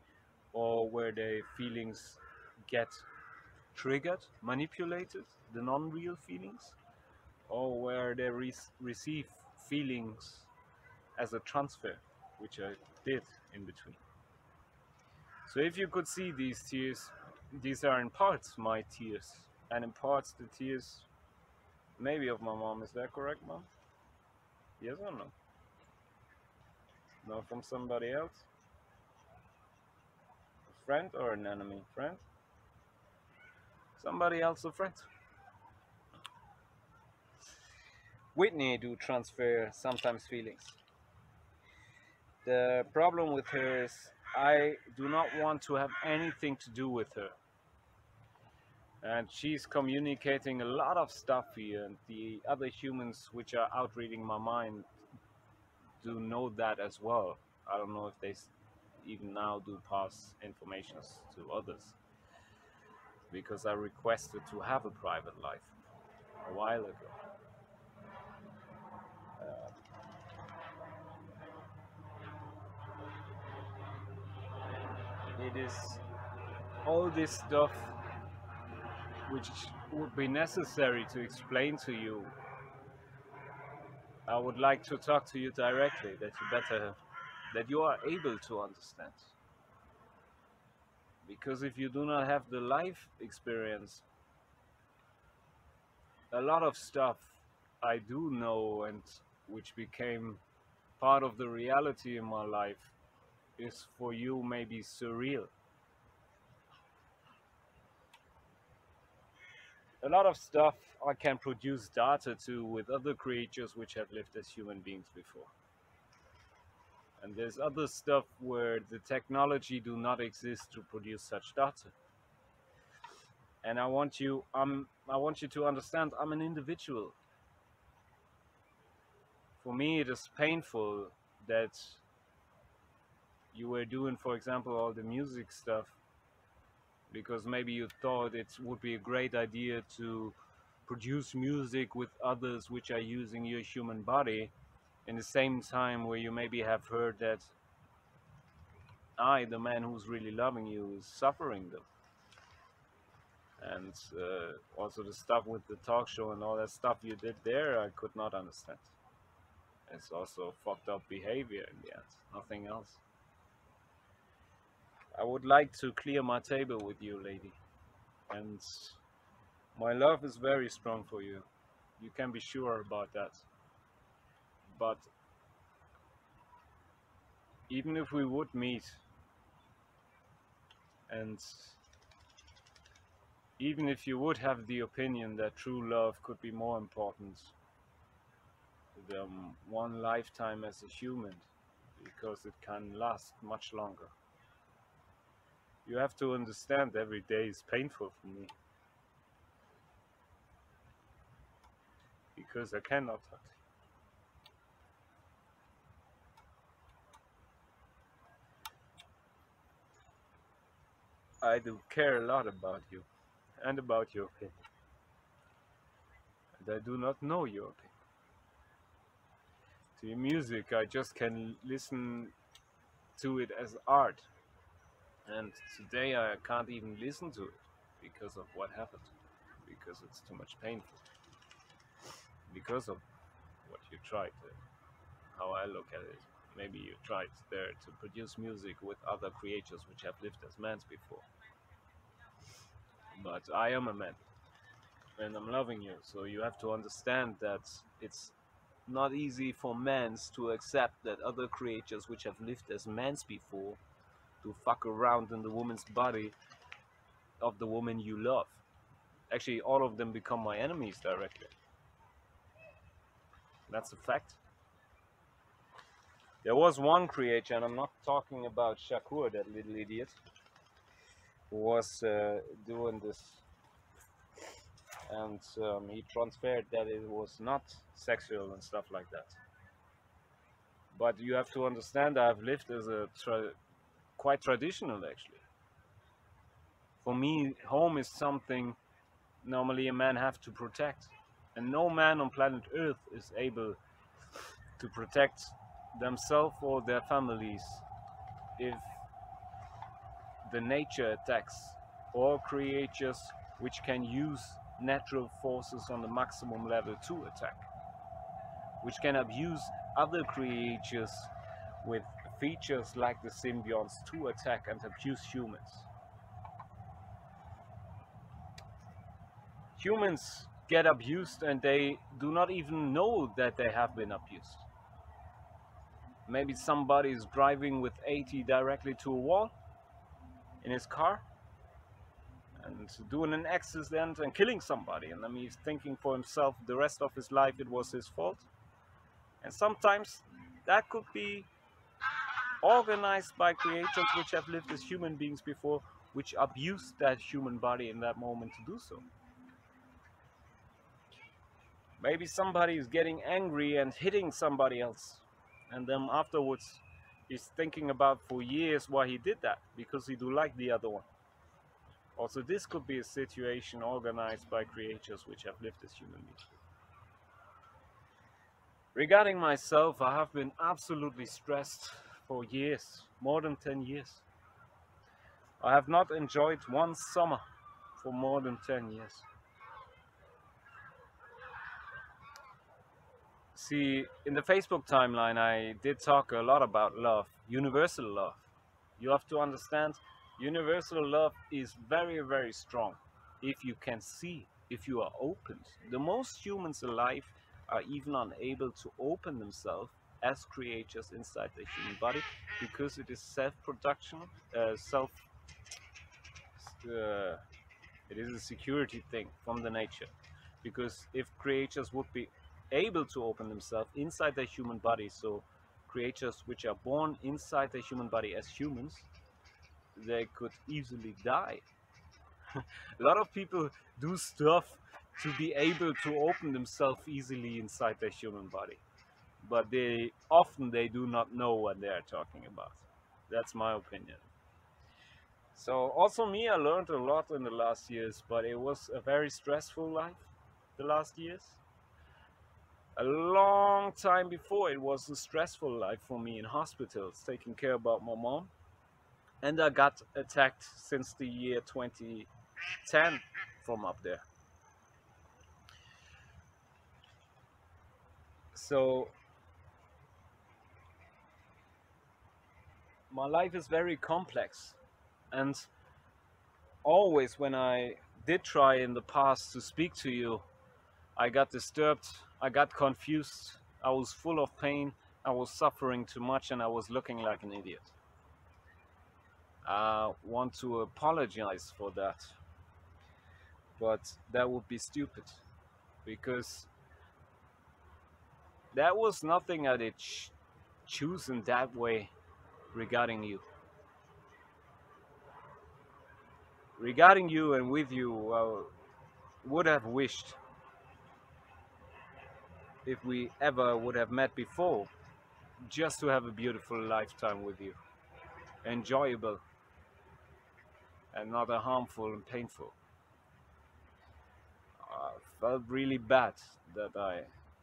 or where their feelings get triggered, manipulated, the non real feelings, or where they receive feelings as a transfer, which I did in between. So if you could see these tears, these are in parts my tears, and in parts the tears maybe of my mom. Is that correct, mom? Yes or no? No, from somebody else? A friend or an enemy? Friend? Somebody else a friend? Whitney do transfer sometimes feelings. The problem with her is I do not want to have anything to do with her. And she's communicating a lot of stuff here, and the other humans which are out reading my mind do know that as well. I don't know if they even now do pass informations to others, because I requested to have a private life a while ago. Uh, it is all this stuff which would be necessary to explain to you. I would like to talk to you directly, that you are able to understand. Because if you do not have the life experience, a lot of stuff I do know and which became part of the reality in my life is for you maybe surreal. A lot of stuff I can produce data to with other creatures which have lived as human beings before. And there's other stuff where the technology do not exist to produce such data. And I want you to understand I'm an individual. For me it is painful that you were doing, for example, all the music stuff because maybe you thought it would be a great idea to produce music with others which are using your human body in the same time where you maybe have heard that I, the man who's really loving you, is suffering them. And also the stuff with the talk show and all that stuff you did there, I could not understand. It's also fucked up behavior in the end, nothing else. I would like to clear my table with you, lady. And my love is very strong for you. You can be sure about that. But even if we would meet, and even if you would have the opinion that true love could be more important than one lifetime as a human, because it can last much longer, you have to understand every day is painful for me. Because I cannot hurt you. I do care a lot about you and about your opinion. And I do not know your opinion. To your music, I just can listen to it as art. And today I can't even listen to it because of what happened. Because it's too much painful. Because of what you tried, how I look at it. Maybe you tried there to produce music with other creatures which have lived as men before. But I am a man, and I'm loving you, so you have to understand that it's not easy for men to accept that other creatures which have lived as men before to fuck around in the woman's body of the woman you love. Actually, all of them become my enemies directly. That's a fact. There was one creature, and I'm not talking about Shakur, that little idiot, who was doing this, and he transferred that it was not sexual and stuff like that. But you have to understand, I've lived as a quite traditional actually. For me, home is something normally a man have to protect, and no man on planet Earth is able to protect themselves or their families if the nature attacks or creatures which can use natural forces on the maximum level to attack, which can abuse other creatures with features like the symbionts to attack and abuse humans. Humans get abused and they do not even know that they have been abused. Maybe somebody is driving with 80 directly to a wall in his car and doing an accident and killing somebody, and then he's thinking for himself the rest of his life it was his fault. And sometimes that could be organized by creatures which have lived as human beings before, which abuse that human body in that moment to do so. Maybe somebody is getting angry and hitting somebody else, and then afterwards he's thinking about for years why he did that, because he do like the other one. Also, this could be a situation organized by creatures which have lived as human beings. Regarding myself, I have been absolutely stressed for years, more than 10 years. I have not enjoyed one summer for more than 10 years. See, in the Facebook timeline, I did talk a lot about love, universal love. You have to understand, universal love is very, very strong if you can see, if you are open. The most humans alive are even unable to open themselves as creatures inside the human body because it is self-production, uh, it is a security thing from the nature. Because if creatures would be able to open themselves inside their human body, so creatures which are born inside the human body as humans, they could easily die. A lot of people do stuff to be able to open themselves easily inside their human body, but they do not know what they are talking about. That's my opinion. So also me, I learned a lot in the last years, but it was a very stressful life the last years. A long time before, it was a stressful life for me in hospitals, taking care about my mom. And I got attacked since the year 2010 from up there. So my life is very complex. And always when I did try in the past to speak to you, I got disturbed, I got confused, I was full of pain, I was suffering too much, and I was looking like an idiot. I want to apologize for that, but that would be stupid, because that was nothing I did choose in that way regarding you. Regarding you and with you, I would have wished if we ever would have met before, just to have a beautiful lifetime with you, enjoyable and not a harmful and painful. I felt really bad that I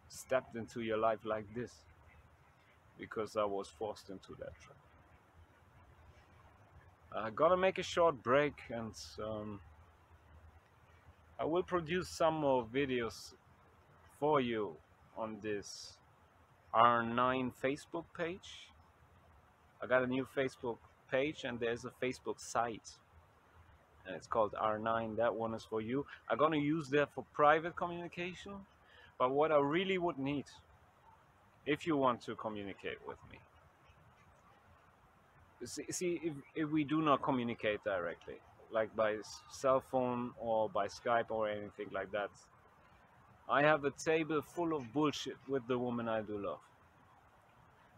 stepped into your life like this because I was forced into that trap. I gotta make a short break, and I will produce some more videos for you on this R9 Facebook page. I got a new Facebook page and there's a Facebook site and it's called R9. That one is for you. I'm gonna use that for private communication, but what I really would need, if you want to communicate with me, see if we do not communicate directly, like by cell phone or by Skype or anything like that, I have a table full of bullshit with the woman I do love.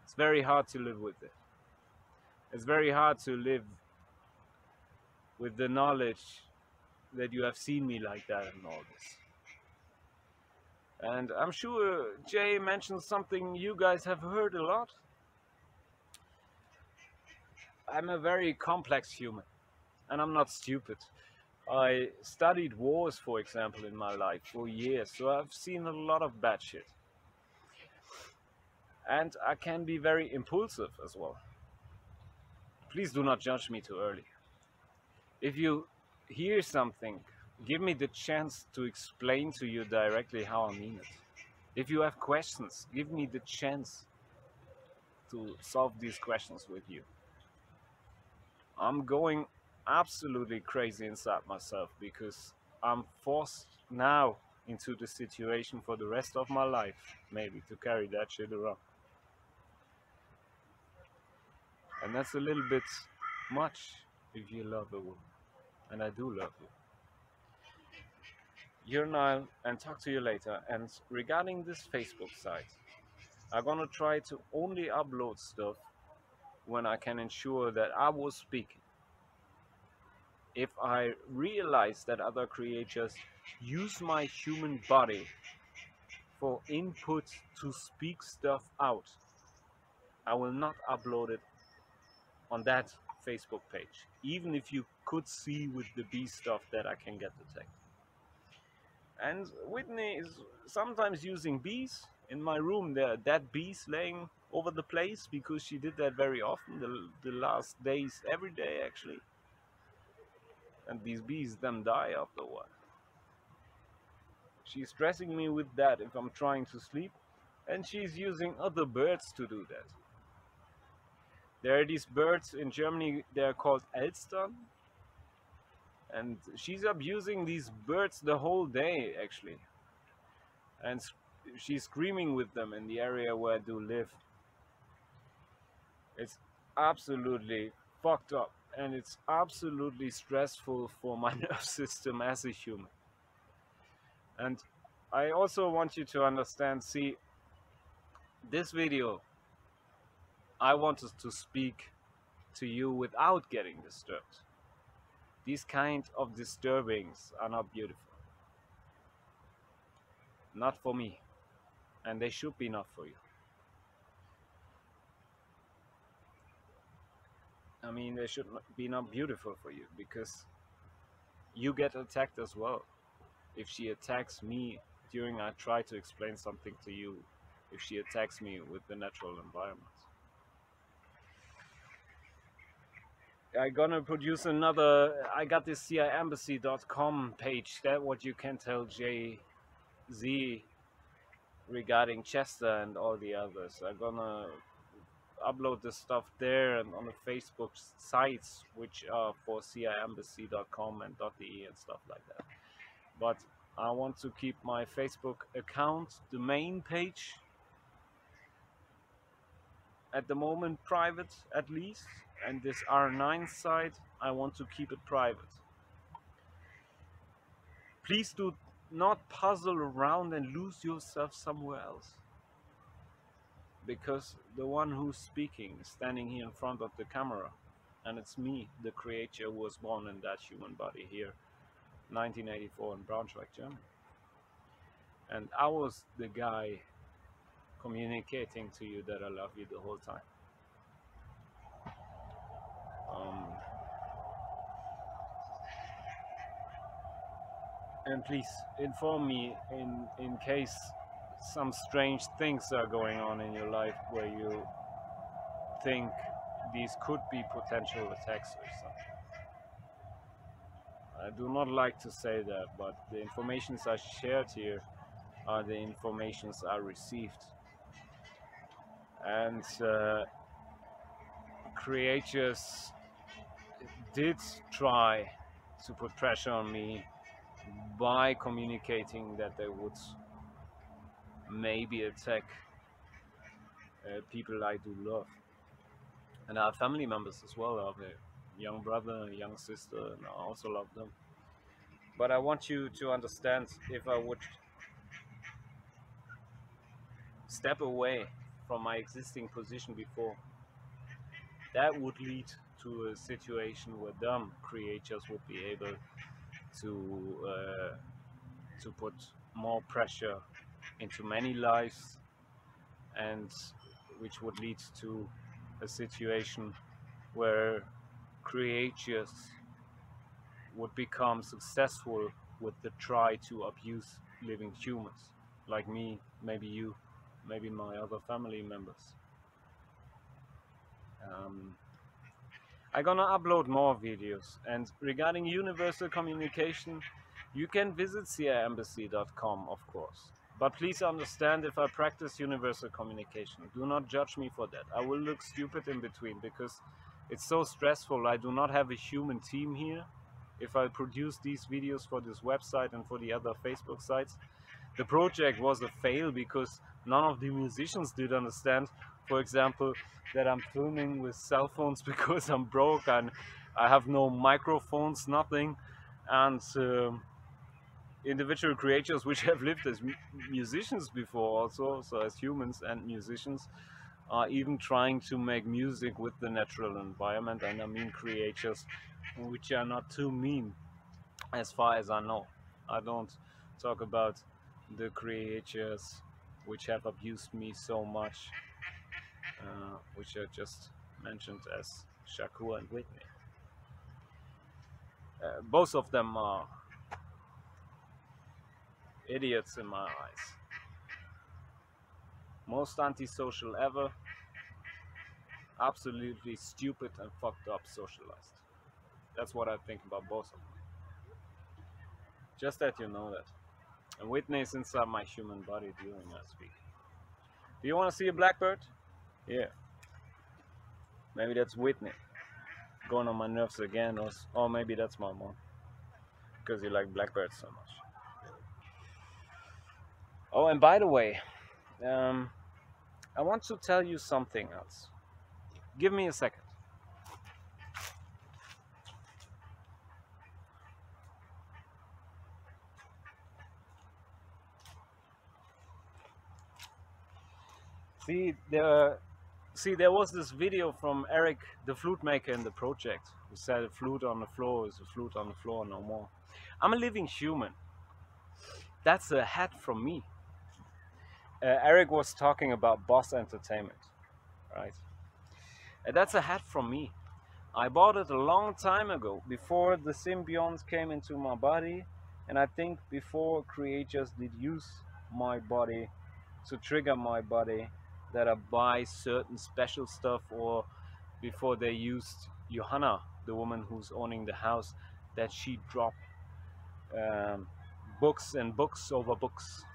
It's very hard to live with it. It's very hard to live with the knowledge that you have seen me like that and all this. And I'm sure Jay mentioned something you guys have heard a lot. I'm a very complex human, and I'm not stupid. I studied wars, for example, in my life for years, so I've seen a lot of bad shit. And I can be very impulsive as well. Please do not judge me too early. If you hear something, give me the chance to explain to you directly how I mean it. If you have questions, give me the chance to solve these questions with you. I'm going absolutely crazy inside myself because I'm forced now into the situation for the rest of my life, maybe, to carry that shit around. And that's a little bit much if you love a woman. And I do love you. You're Niall, and talk to you later. And regarding this Facebook site, I'm gonna try to only upload stuff when I can ensure that I was speaking. If I realize that other creators use my human body for input to speak stuff out, I will not upload it on that Facebook page, even if you could see with the bee stuff that I can get detected. And Whitney is sometimes using bees. In my room there are dead bees laying over the place because she did that very often, the last days, every day actually. And these bees then die after a while. She's stressing me with that if I'm trying to sleep, and she's using other birds to do that. There are these birds in Germany, they're called Elstern, and she's abusing these birds the whole day actually. And she's screaming with them in the area where I do live. It's absolutely fucked up, and it's absolutely stressful for my nerve system as a human. And I also want you to understand, see, this video, I wanted to speak to you without getting disturbed. These kind of disturbings are not beautiful. Not for me. And they should be not for you. I mean, they should be not beautiful for you because you get attacked as well. If she attacks me during I try to explain something to you, if she attacks me with the natural environment. I'm gonna produce another, I got this ciembassy.com page, that what you can tell Jay-Z regarding Chester and all the others. I'm gonna upload this stuff there and on the Facebook sites, which are for ciembassy.com and .de and stuff like that. But I want to keep my Facebook account, the main page, at the moment private at least, and this R9 site I want to keep it private. Please do not puzzle around and lose yourself somewhere else, because the one who's speaking is standing here in front of the camera, and it's me, the creator who was born in that human body here 1984 in Braunschweig, Germany. And I was the guy communicating to you that I love you the whole time. And please inform me in case some strange things are going on in your life where you think these could be potential attacks or something. I do not like to say that, but the information I shared here the informations I received. And creators did try to put pressure on me by communicating that they would maybe attack people I do love. And I have family members as well. I have a young brother, a young sister, and I also love them. But I want you to understand, if I would step away from my existing position before, that would lead to a situation where dumb creators would be able to to put more pressure into many lives, and which would lead to a situation where creators would become successful with the try to abuse living humans like me, maybe you, maybe my other family members. um, I'm gonna upload more videos, and regarding universal communication, you can visit siaembassy.com, of course. But please understand, if I practice universal communication, do not judge me for that. I will look stupid in between because it's so stressful. I do not have a human team here. If I produce these videos for this website and for the other Facebook sites, the project was a fail because none of the musicians did understand, for example, that I'm filming with cell phones because I'm broke and I have no microphones, nothing. And individual creators which have lived as musicians before also, so as humans and musicians, are even trying to make music with the natural environment. And I mean creators which are not too mean, as far as I know. I don't talk about the creatures which have abused me so much, which I just mentioned as Shakur and Whitney. Both of them are idiots in my eyes. Most antisocial ever, absolutely stupid and fucked up socialized. That's what I think about both of them. Just that you know that. And Whitney is inside my human body during I speak. Do you want to see a blackbird? Yeah. Maybe that's Whitney going on my nerves again, or maybe that's my mom, because you like blackbirds so much. Oh, and by the way, um, I want to tell you something else. Give me a second. There was this video from Eric, the flute maker in the project, who said a flute on the floor is a flute on the floor, no more. I'm a living human. That's a hat from me. Eric was talking about Boss Entertainment, right? That's a hat from me. I bought it a long time ago, before the symbionts came into my body, and I think before creators did use my body to trigger my body, that I buy certain special stuff, or before they used Johanna, the woman who's owning the house, that she dropped um, books and books over books.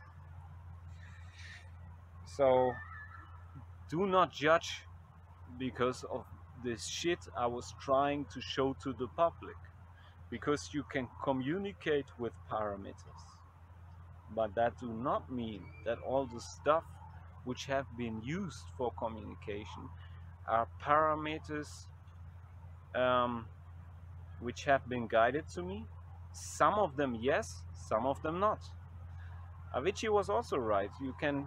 So do not judge because of this shit I was trying to show to the public. Because you can communicate with parameters, but that do not mean that all the stuff which have been used for communication are parameters which have been guided to me. Some of them yes, some of them not. Avicii was also right. You can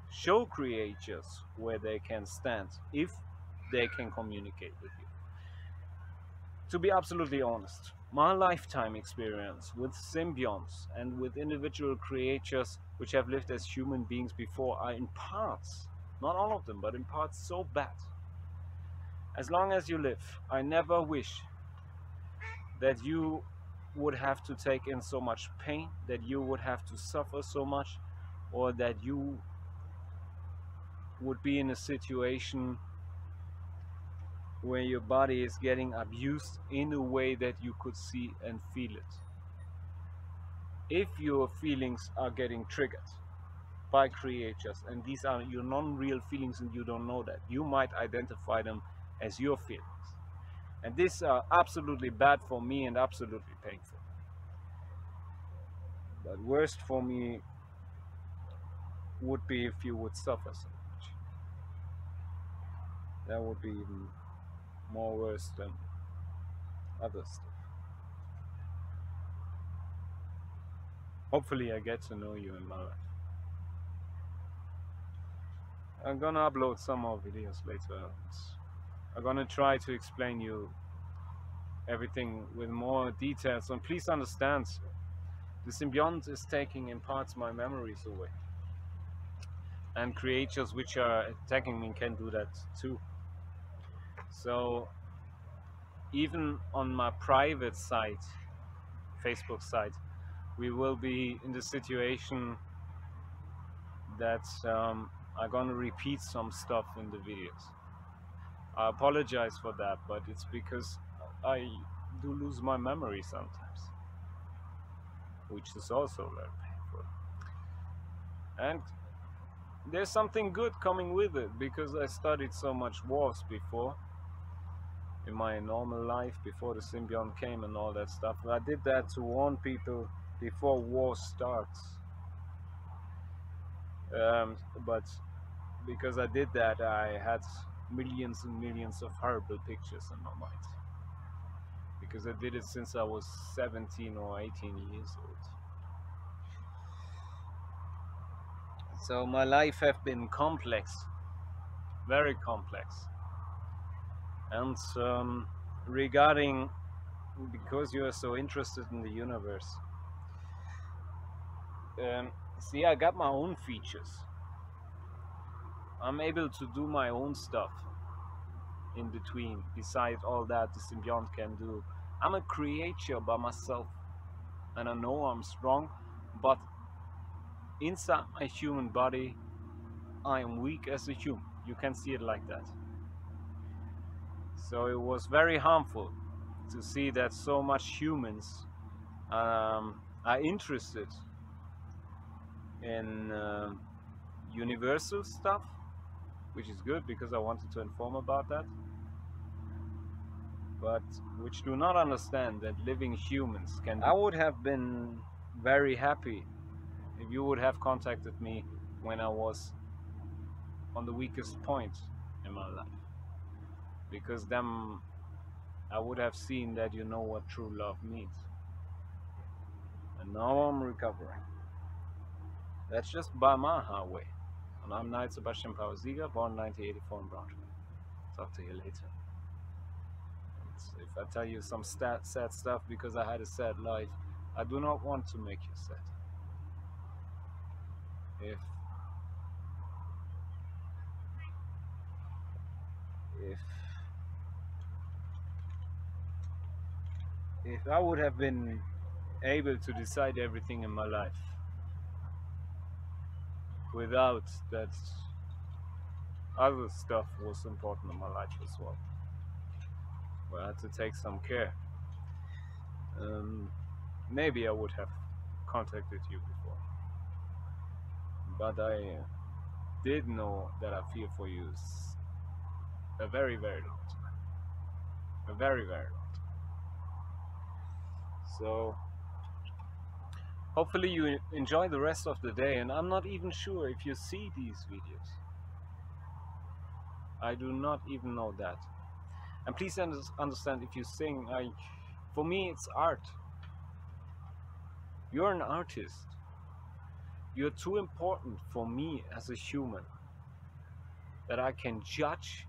show creators where they can stand if they can communicate with you. To be absolutely honest, my lifetime experience with symbionts and with individual creatures which have lived as human beings before are in parts, not all of them, but in parts so bad. As long as you live, I never wish that you would have to take in so much pain, that you would have to suffer so much, or that you would be in a situation where your body is getting abused in a way that you could see and feel it. if your feelings are getting triggered by creatures and these are your non-real feelings and you don't know that, you might identify them as your feelings, and these are absolutely bad for me and absolutely painful. But worst for me would be if you would suffer so much. That would be even more worse than other stuff. Hopefully I get to know you in my life. I'm gonna upload some more videos later. I'm gonna try to explain you everything with more details, and please understand, the symbiont is taking in parts my memories away, and creatures which are attacking me can do that too. So even on my private site, Facebook site, we will be in the situation that I'm gonna repeat some stuff in the videos. I apologize for that, but it's because I do lose my memory sometimes, which is also very painful. And there's something good coming with it, because I studied so much wars before in my normal life, before the symbiont came and all that stuff. I did that to warn people before war starts. But because I did that, I had millions and millions of horrible pictures in my mind. Because I did it since I was 17 or 18 years old. So my life has been complex, very complex. And regarding, because you are so interested in the universe, see, I got my own features. I'm able to do my own stuff in between, besides all that the symbiont can do. I'm a creature by myself, and I know I'm strong, but inside my human body, I am weak as a human. You can see it like that. So it was very harmful to see that so much humans are interested in universal stuff, which is good because I wanted to inform about that, but which do not understand that living humans can. I would have been very happy if you would have contacted me when I was on the weakest point in my life, because then I would have seen that you know what true love means. And now I'm recovering. That's just by my highway. And I'm Knight Sebastian Pausiger, born 1984 in Braunschweig. Talk to you later. And if I tell you some sad stuff because I had a sad life, I do not want to make you sad. If if if I would have been able to decide everything in my life without that other stuff was important in my life as well, where I had to take some care, maybe I would have contacted you before. But I did know that I feel for you a very, very long time. A very, very long time. So hopefully you enjoy the rest of the day, and I'm not even sure if you see these videos. I do not even know that. And please understand, if you sing, for me it's art. You're an artist. You're too important for me as a human that I can judge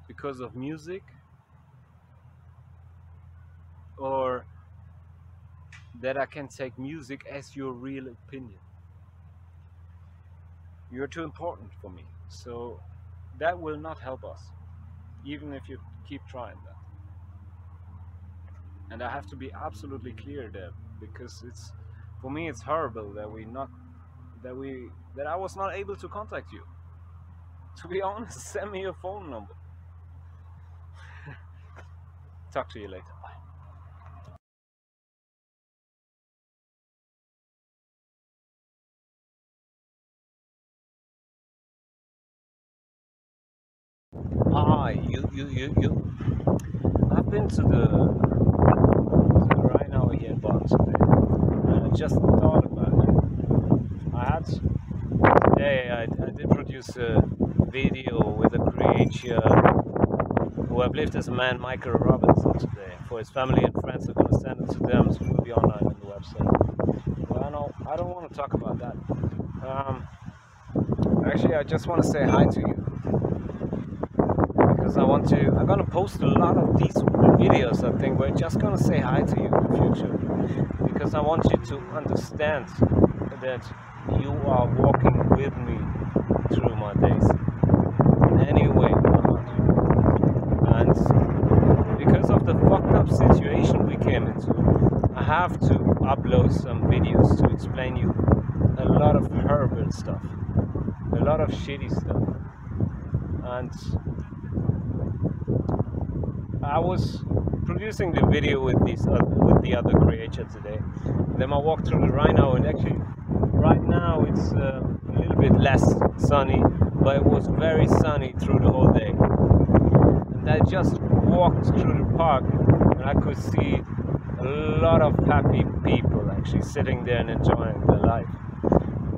because of music, or that I can take music as your real opinion. You're too important for me. So that will not help us, even if you keep trying that. And I have to be absolutely clear there, because it's, for me it's horrible that I was not able to contact you. To be honest, send me your phone number. Talk to you later. Bye. Hi, you. I've been to the Rhino here in Bonn today, and I just thought about it. I did produce a video with a creator who I've lived as a man, Michael Robinson, today. For his family and friends, I'm going to send it to them, so it will be online on the website. Well, I don't want to talk about that. Actually, I just want to say hi to you. Because I'm going to post a lot of these videos, I think. We're just going to say hi to you in the future. Because I want you to understand that you are walking with me through my days. Anyway, and because of the fucked up situation we came into, I have to upload some videos to explain you a lot of horrible stuff, a lot of shitty stuff. And I was producing the video with the other creator today. Then I walked through the Rhino, and actually right now it's a little bit less sunny, but it was very sunny through the whole day. And I just walked through the park, and I could see a lot of happy people actually sitting there and enjoying their life,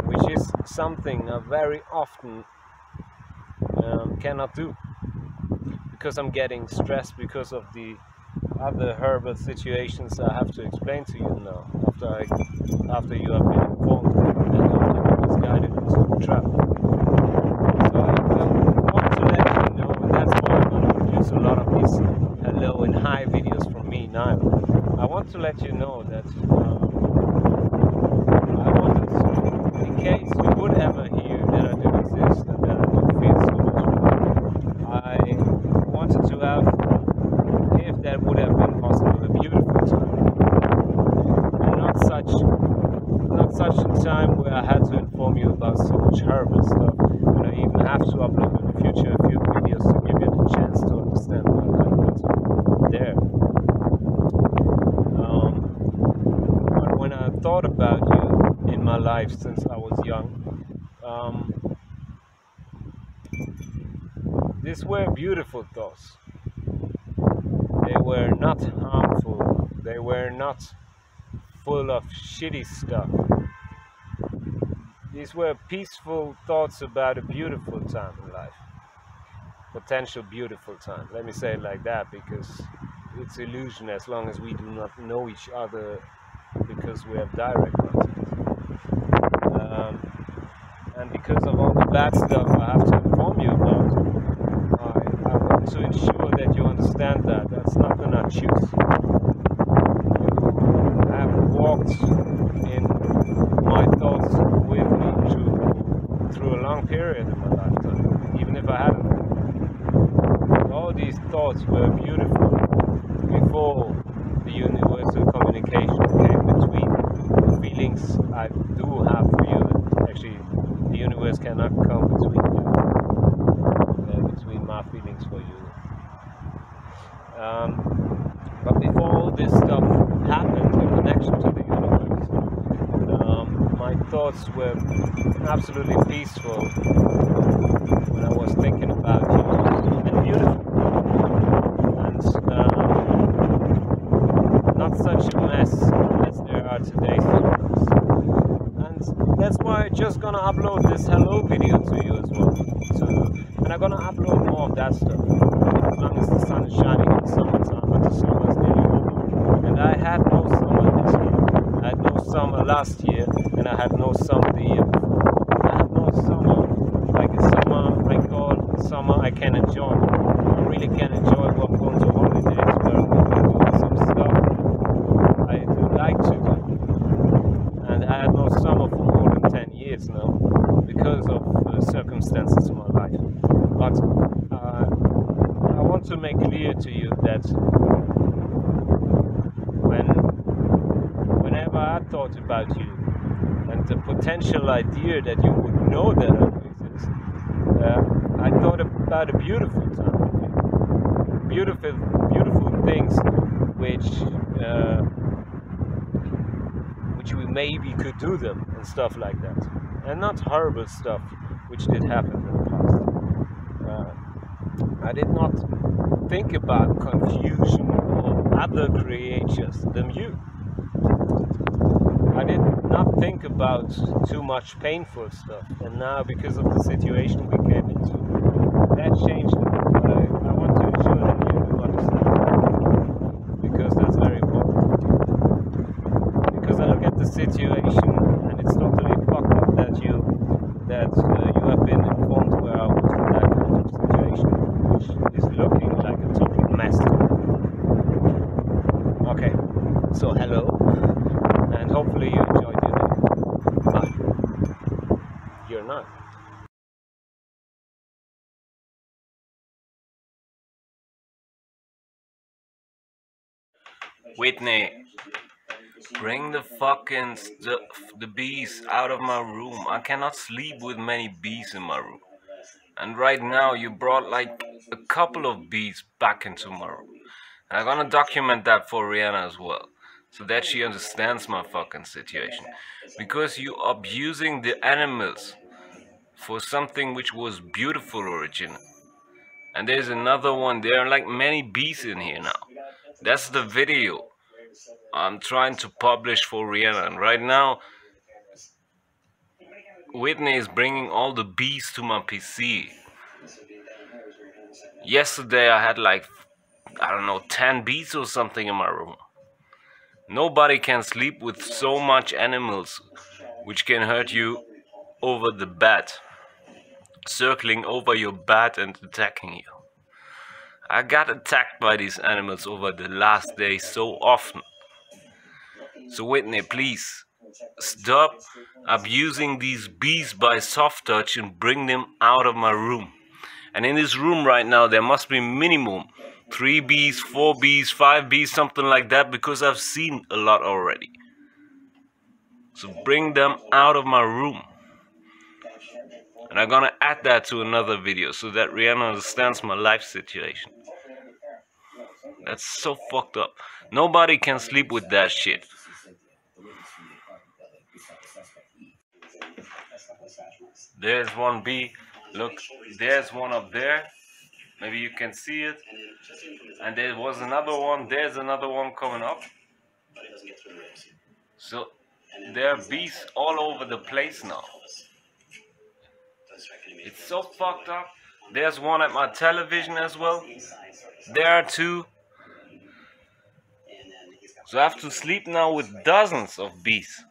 which is something I very often cannot do, because I'm getting stressed because of the other horrible situations I have to explain to you now, after you have been informed and after you was guided into the trap. So I want to let you know, and that's why I'm going to produce a lot of these hello and hi videos from me now. I want to let you know that I wanted to, in case you would ever hear that I do exist and that I do feel so much, I wanted to have, if that would have been possible, a beautiful time, and not such a time where I had to inform you about so much horrible stuff, and I even have to upload in the future a few videos to give you the chance to understand my life better there. But when I thought about you in my life since I was young, these were beautiful thoughts. They were not harmful, they were not full of shitty stuff. These were peaceful thoughts about a beautiful time in life. Potential beautiful time. Let me say it like that, because it's illusion as long as we do not know each other, because we have direct contact. And because of all the bad stuff I have to inform you about, I want to ensure that you understand that that's not gonna choose. You have walked in my thoughts with me through a long period in my lifetime, even if I hadn't. All these thoughts were beautiful before the universal communication came between the feelings I do have for you. Actually, the universe cannot come between you, between my feelings for you. But before all this stuff happened in connection to the universe, my thoughts were absolutely peaceful when I was thinking about you, and beautiful, and not such a mess as there are today's students. And that's why I'm just gonna upload this hello video to you as well. And I'm gonna upload more of that stuff, as long as the sun is shining in the summertime, but the summer is nearly over. And I had no summer this year. I had no summer last year, and I had no summer the year before. I had no summer, like a summer I call summer I can enjoy. I really can enjoy going to holidays where I'm doing some stuff I do like to do. And I had no summer for more than 10 years now, because of the circumstances of my life. But I want to make clear to you that whenever I thought about you and the potential idea that you would know that I exist, I thought about a beautiful time, beautiful things which we maybe could do them and stuff like that, and not horrible stuff which did happen in the past. I did not think about confusion or other creatures than you. I did not think about too much painful stuff, and now because of the situation we came into, that changed it. But I want to ensure that you do understand, because that's very important. Because I look at the situation and it's totally fucked up that you have been informed where I was in that kind of situation, which is looking like a total mess. Okay, so hello, and hopefully you enjoyed your day. Bye. You're not. Whitney, bring the fucking the bees out of my room. I cannot sleep with many bees in my room. And right now you brought like a couple of bees back into my room. And I'm gonna document that for Rihanna as well, so that she understands my fucking situation. Because you abusing the animals for something which was beautiful originally. And there's another one, there are like many bees in here now. That's the video I'm trying to publish for Rihanna. And right now, Whitney is bringing all the bees to my PC. Yesterday I had like, I don't know, 10 bees or something in my room. Nobody can sleep with so much animals which can hurt you over the bed, circling over your bed and attacking you. I got attacked by these animals over the last day so often. So Whitney, please stop abusing these bees by soft touch and bring them out of my room. And in this room right now there must be minimum 3 bees, 4 bees, 5 bees, something like that, because I've seen a lot already. So bring them out of my room. And I'm gonna add that to another video so that Rihanna understands my life situation. That's so fucked up. Nobody can sleep with that shit. There's one bee. Look, there's one up there. Maybe you can see it. And there was another one. There's another one coming up. So there are bees all over the place now. It's so fucked up. There's one at my television as well. There are 2. So I have to sleep now with dozens of bees.